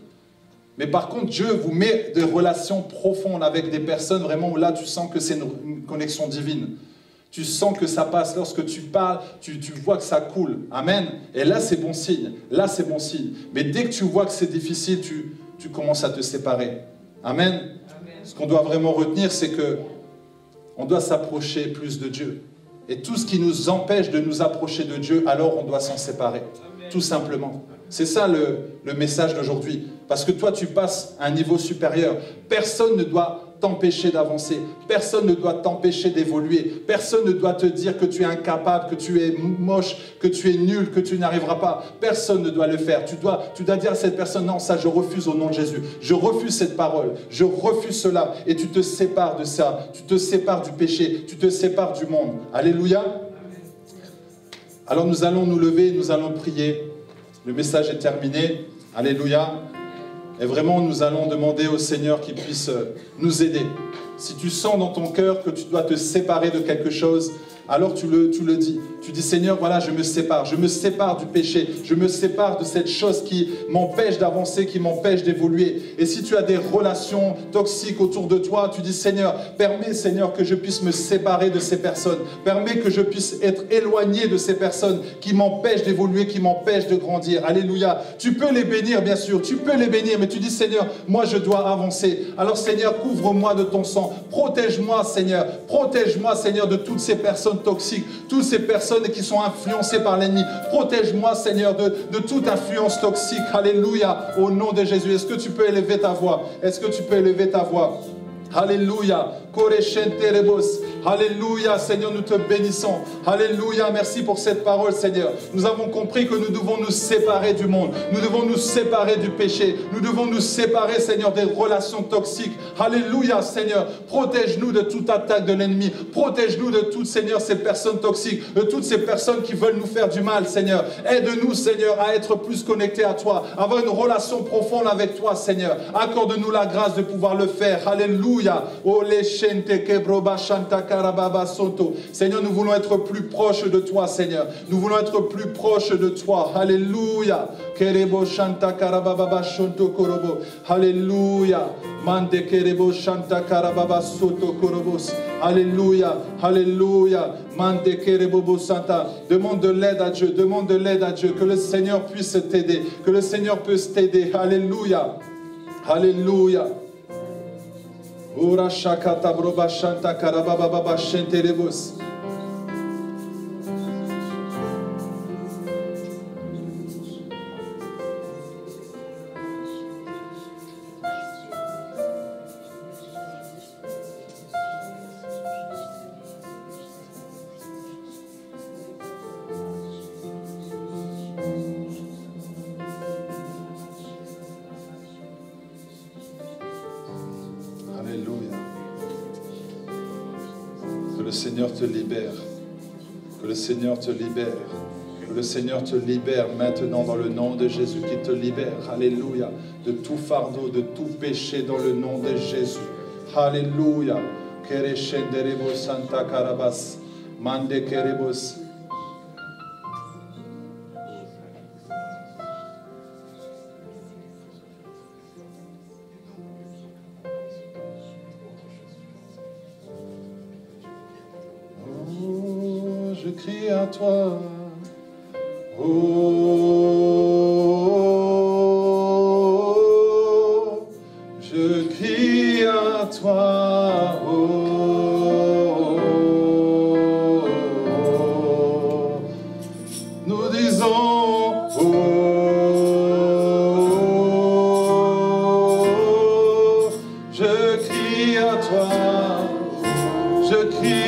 Mais par contre, Dieu vous met des relations profondes avec des personnes vraiment où là, tu sens que c'est une connexion divine. Tu sens que ça passe. Lorsque tu parles, tu vois que ça coule. Amen. Et là, c'est bon signe. Là, c'est bon signe. Mais dès que tu vois que c'est difficile, tu commences à te séparer. Amen. Amen. Ce qu'on doit vraiment retenir, c'est que on doit s'approcher plus de Dieu. Et tout ce qui nous empêche de nous approcher de Dieu, alors on doit s'en séparer. Amen. Tout simplement. C'est ça le message d'aujourd'hui. Parce que toi, tu passes à un niveau supérieur. Personne ne doit t'empêcher d'avancer. Personne ne doit t'empêcher d'évoluer. Personne ne doit te dire que tu es incapable, que tu es moche, que tu es nul, que tu n'arriveras pas. Personne ne doit le faire. Tu dois dire à cette personne, non, ça je refuse au nom de Jésus. Je refuse cette parole. Je refuse cela. Et tu te sépares de ça. Tu te sépares du péché. Tu te sépares du monde. Alléluia. Alors nous allons nous lever, nous allons prier. Le message est terminé. Alléluia. Et vraiment, nous allons demander au Seigneur qu'il puisse nous aider. Si tu sens dans ton cœur que tu dois te séparer de quelque chose, alors tu le dis. Tu dis, Seigneur, voilà, je me sépare du péché, je me sépare de cette chose qui m'empêche d'avancer, qui m'empêche d'évoluer. Et si tu as des relations toxiques autour de toi, tu dis, Seigneur, permets, Seigneur, que je puisse me séparer de ces personnes. Permets que je puisse être éloigné de ces personnes qui m'empêchent d'évoluer, qui m'empêchent de grandir. Alléluia. Tu peux les bénir, bien sûr, tu peux les bénir, mais tu dis, Seigneur, moi je dois avancer. Alors, Seigneur, couvre-moi de ton sang. Protège-moi, Seigneur. Protège-moi, Seigneur, de toutes ces personnes toxiques, toutes ces personnes qui sont influencées par l'ennemi. Protège-moi, Seigneur, de toute influence toxique. Alléluia, au nom de Jésus. Est-ce que tu peux élever ta voix? Est-ce que tu peux élever ta voix? Alléluia. Alléluia, Seigneur, nous te bénissons. Alléluia, merci pour cette parole, Seigneur. Nous avons compris que nous devons nous séparer du monde. Nous devons nous séparer du péché. Nous devons nous séparer, Seigneur, des relations toxiques. Alléluia, Seigneur. Protège-nous de toute attaque de l'ennemi. Protège-nous de toutes, Seigneur, ces personnes toxiques, de toutes ces personnes qui veulent nous faire du mal, Seigneur. Aide-nous, Seigneur, à être plus connectés à toi, à avoir une relation profonde avec toi, Seigneur. Accorde-nous la grâce de pouvoir le faire. Alléluia. Seigneur, nous voulons être plus proches de toi, Seigneur. Nous voulons être plus proches de toi. Alléluia. Alléluia. Mande kerebo shanta karababa soto korobos. Alléluia. Alléluia. Mande kerebo santa. Demande de l'aide à Dieu. Demande de l'aide à Dieu. Que le Seigneur puisse t'aider. Que le Seigneur puisse t'aider. Alléluia. Alléluia. Ora shakata broba shanta karababa baba shenterebos. Que le Seigneur te libère. Que le Seigneur te libère. Que le Seigneur te libère maintenant dans le nom de Jésus. Qu'il te libère. Alléluia. De tout fardeau, de tout péché dans le nom de Jésus. Alléluia. Kereshenderebo Santa Karabas. Mande Kerebos. Je crie à toi, oh, je crie à toi, oh, nous disons, oh,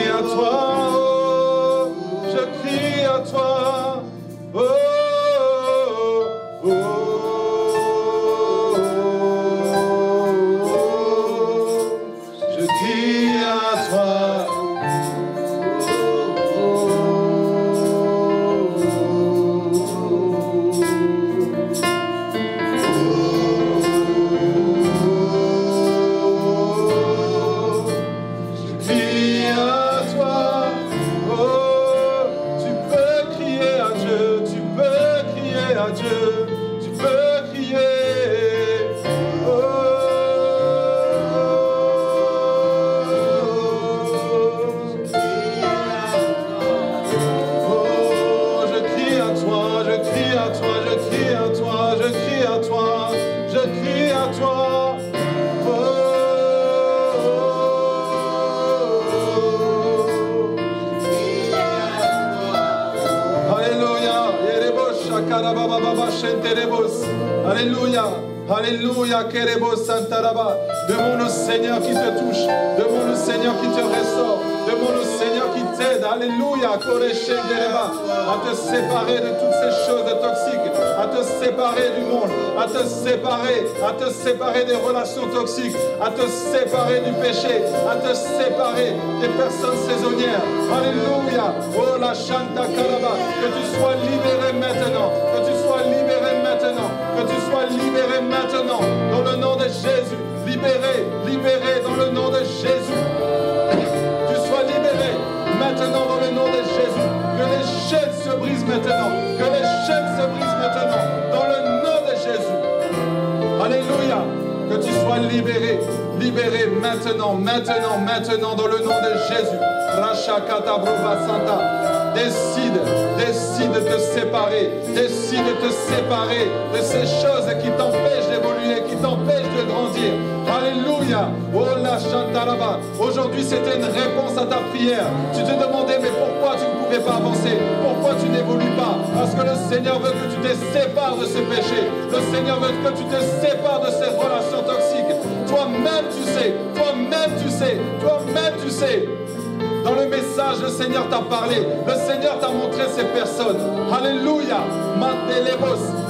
crie à toi, oh, je crie à toi, oh, oh, oh, je crie à toi. Alléluia, alléluia, demande au Seigneur qui te touche, demande au Seigneur qui te restaure, demande au Seigneur qui t'aide, alléluia, à te séparer de toutes ces choses toxiques, à te séparer du monde, à te séparer des relations toxiques, à te séparer du péché, à te séparer des personnes saisonnières, alléluia, oh la chanta karaba, que tu sois libéré maintenant, que tu sois libéré maintenant, que tu sois libéré maintenant, dans le nom de Jésus, libéré, libéré dans le nom de Jésus, tu sois libéré maintenant dans le nom de Jésus, que les chaînes se brisent maintenant, que les chaînes se brisent maintenant, dans le nom de Jésus, alléluia, que tu sois libéré, libéré maintenant, maintenant, maintenant, dans le nom de Jésus, Rachakata Bruba Santa. Décide de te séparer. Décide de te séparer de ces choses qui t'empêchent d'évoluer, qui t'empêchent de grandir. Alléluia. Oh la Chantaraba. Aujourd'hui, c'était une réponse à ta prière. Tu te demandais, mais pourquoi tu ne pouvais pas avancer? Pourquoi tu n'évolues pas? Parce que le Seigneur veut que tu te sépares de ce péché. Le Seigneur veut que tu te sépares de ces relations toxiques. Toi-même, tu sais. Toi-même, tu sais. Toi-même, tu sais. Dans le message, le Seigneur t'a parlé. Le Seigneur t'a montré ces personnes. Alléluia.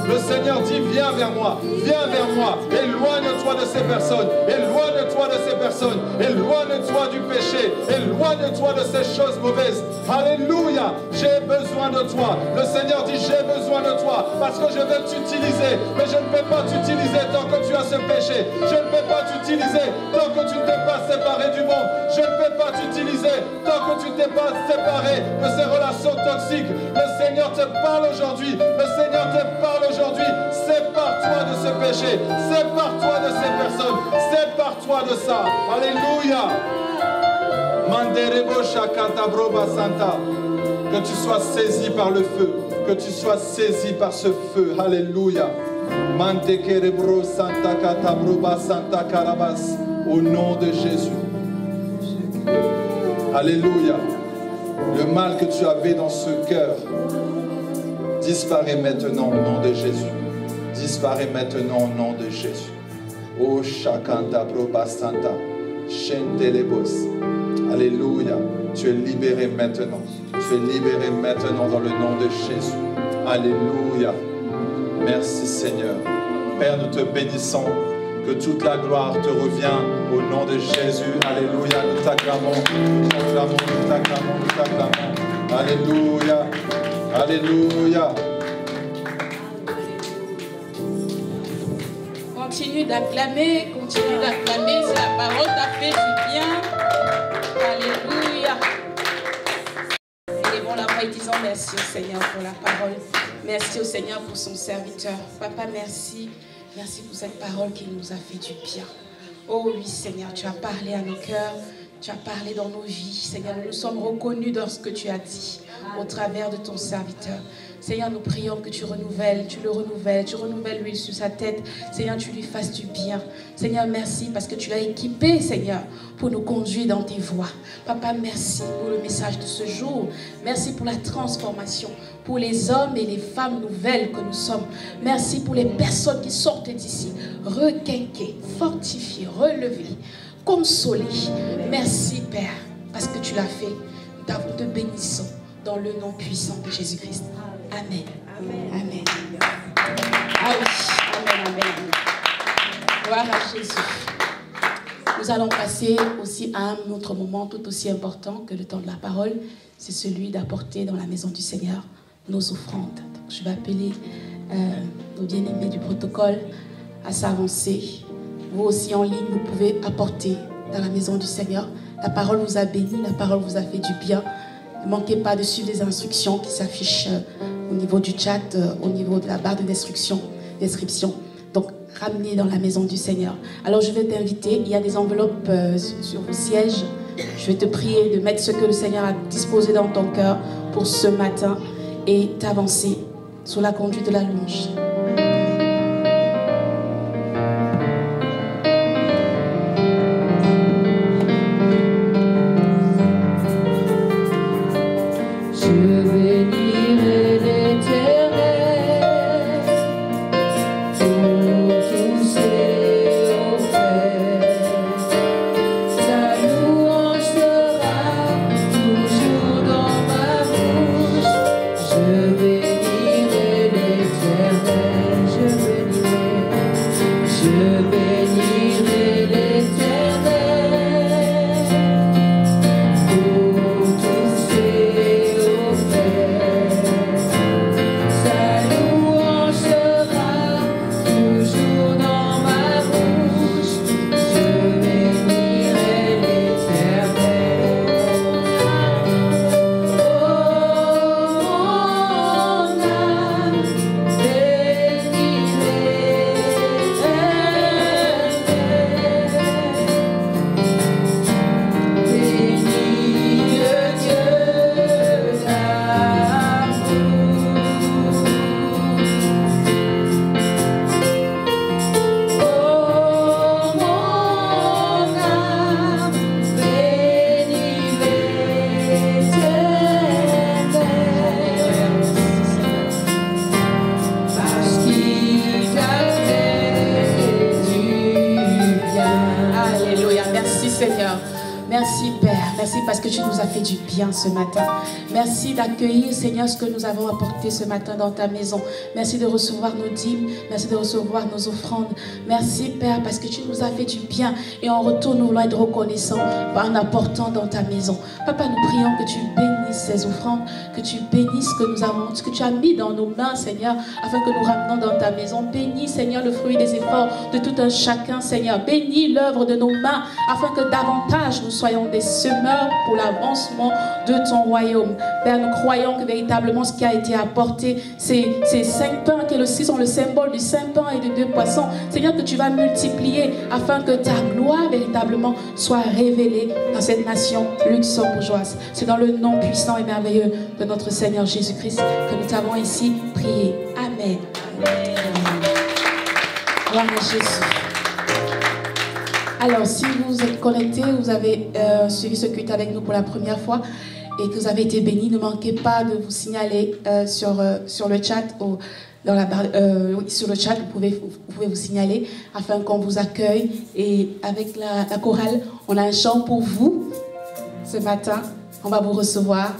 Le Seigneur dit, viens vers moi. Viens vers moi. Éloigne-toi de ces personnes. Éloigne-toi de ces personnes. Éloigne-toi du péché. Éloigne-toi de ces choses mauvaises. Alléluia. J'ai besoin de toi. Le Seigneur dit, j'ai besoin de toi. Parce que je veux t'utiliser. Mais je ne peux pas t'utiliser tant que tu as ce péché. Je ne peux pas t'utiliser tant que tu ne t'es pas séparé du monde. Je ne peux pas t'utiliser tant que tu ne t'es pas séparé de ces relations toxiques. Le Seigneur te parle aujourd'hui. Le Seigneur te parle aujourd'hui. Sépare-toi de ce péché. Sépare-toi de ces personnes. Sépare-toi de ça. Alléluia. Manderebo Shakata Broba Santa. Que tu sois saisi par le feu. Que tu sois saisi par ce feu. Alléluia. Mantekerebro Santa Katabroba Santa Karabas. Au nom de Jésus. Alléluia. Le mal que tu avais dans ce cœur disparaît maintenant au nom de Jésus. Disparaît maintenant au nom de Jésus. Oh Shakanta Broba Santa. Shentelebos. Alléluia. Tu es libéré maintenant. Tu es libéré maintenant dans le nom de Jésus. Alléluia. Merci Seigneur. Père, nous te bénissons. Que toute la gloire te revient au nom de Jésus. Alléluia. Nous t'acclamons. Nous t'acclamons. Nous t'acclamons. Nous t'acclamons. Alléluia. Alléluia. Continue d'acclamer. Continue d'acclamer. Si la parole t'a fait du bien. Alléluia. Élevons la voix et disons merci au Seigneur pour la parole. Merci au Seigneur pour son serviteur. Papa, merci. Merci pour cette parole qui nous a fait du bien. Oh oui, Seigneur, tu as parlé à nos cœurs. Tu as parlé dans nos vies. Seigneur, nous nous sommes reconnus dans ce que tu as dit au travers de ton serviteur. Seigneur, nous prions que tu renouvelles l'huile sur sa tête. Seigneur, tu lui fasses du bien. Seigneur, merci parce que tu l'as équipé, Seigneur, pour nous conduire dans tes voies. Papa, merci pour le message de ce jour. Merci pour la transformation, pour les hommes et les femmes nouvelles que nous sommes. Merci pour les personnes qui sortent d'ici, requinquées, fortifiées, relevées, consolées. Merci, Père. parce que tu l'as fait. Nous te bénissons dans le nom puissant de Jésus-Christ. Amen. Amen. Amen. Ah oui. Amen. Amen. Gloire à Jésus. Nous allons passer aussi à un autre moment tout aussi important que le temps de la parole. C'est celui d'apporter dans la maison du Seigneur nos offrandes. Donc, je vais appeler nos bien-aimés du protocole à s'avancer. Vous aussi en ligne, vous pouvez apporter dans la maison du Seigneur. La parole vous a béni, la parole vous a fait du bien. Ne manquez pas de suivre les instructions qui s'affichent au niveau du chat, au niveau de la barre de description. Donc, ramenez dans la maison du Seigneur. Alors, je vais t'inviter. Il y a des enveloppes sur vos sièges. Je vais te prier de mettre ce que le Seigneur a disposé dans ton cœur pour ce matin et t'avancer sous la conduite de la louange. Ce matin. Merci d'accueillir, Seigneur, ce que nous avons apporté ce matin dans ta maison. Merci de recevoir nos dîmes. Merci de recevoir nos offrandes. Merci, Père, parce que tu nous as fait du bien. Et en retour, nous voulons être reconnaissants en apportant dans ta maison. Papa, nous prions que tu bénisses ces offrandes, que tu bénisses ce que nous avons, ce que tu as mis dans nos mains, Seigneur, afin que nous ramenons dans ta maison. Bénis, Seigneur, le fruit des efforts de tout un chacun, Seigneur. Bénis l'œuvre de nos mains, afin que davantage nous soyons des semeurs pour l'avancement de ton royaume. Père, nous croyons que véritablement ce qui a été apporté, ces 5 pains qui sont le symbole du 5 pains et de 2 poissons, Seigneur, que tu vas multiplier afin que ta gloire véritablement soit révélée dans cette nation luxembourgeoise. C'est dans le nom puissant et merveilleux de notre Seigneur Jésus-Christ que nous t'avons ici prié. Amen. Amen. Gloire à Jésus. Alors, si vous êtes connectés, vous avez suivi ce culte avec nous pour la première fois et que vous avez été bénis, ne manquez pas de vous signaler sur le chat ou dans la barre, sur le chat, vous pouvez vous signaler afin qu'on vous accueille. Et avec la chorale, on a un chant pour vous ce matin. On va vous recevoir.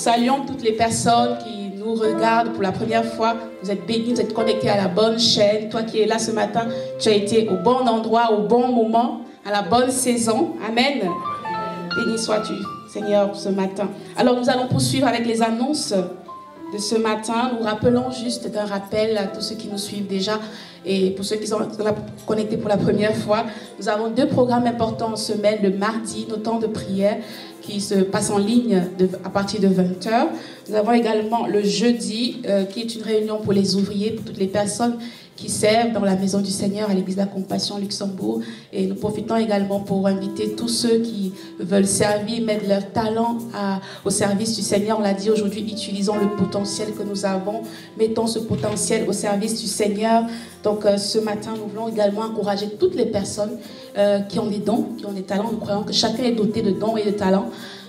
saluons toutes les personnes qui nous regardent pour la première fois. Vous êtes bénis, vous êtes connectés à la bonne chaîne. Toi qui es là ce matin, tu as été au bon endroit, au bon moment, à la bonne saison. Amen. Béni sois-tu, Seigneur, ce matin. Alors nous allons poursuivre avec les annonces de ce matin. Nous rappelons juste d'un rappel à tous ceux qui nous suivent déjà et pour ceux qui sont connectés pour la première fois. Nous avons 2 programmes importants en semaine. Le mardi, nos temps de prière qui se passent en ligne à partir de 20h. Nous avons également le jeudi qui est une réunion pour les ouvriers, pour toutes les personnes qui servent dans la maison du Seigneur à l'église de la Compassion Luxembourg. Et nous profitons également pour inviter tous ceux qui veulent servir, mettre leur talent au service du Seigneur. On l'a dit aujourd'hui, utilisons le potentiel que nous avons, mettons ce potentiel au service du Seigneur. Donc ce matin, nous voulons également encourager toutes les personnes qui ont des dons, qui ont des talents. Nous croyons que chacun est doté de dons et de talents.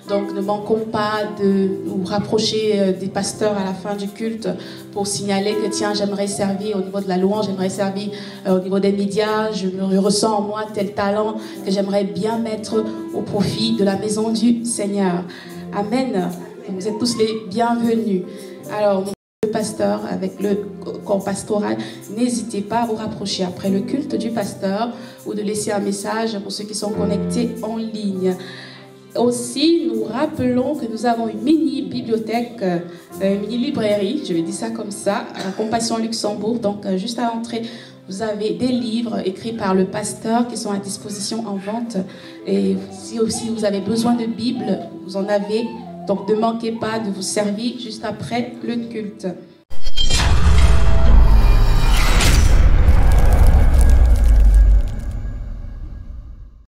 Donc ne manquons pas de nous rapprocher des pasteurs à la fin du culte pour signaler que tiens, j'aimerais servir au niveau de la louange, j'aimerais servir au niveau des médias, je me ressens en moi tel talent que j'aimerais bien mettre au profit de la maison du Seigneur. Amen. Vous êtes tous les bienvenus. Alors, le pasteur avec le corps pastoral, n'hésitez pas à vous rapprocher après le culte du pasteur ou de laisser un message pour ceux qui sont connectés en ligne. Aussi, nous rappelons que nous avons une mini-bibliothèque, une mini-librairie, je vais dire ça comme ça, à la Compassion Luxembourg. Donc, juste à l'entrée, vous avez des livres écrits par le pasteur qui sont à disposition en vente. Et si aussi vous avez besoin de Bible, vous en avez. Donc, ne manquez pas de vous servir juste après le culte.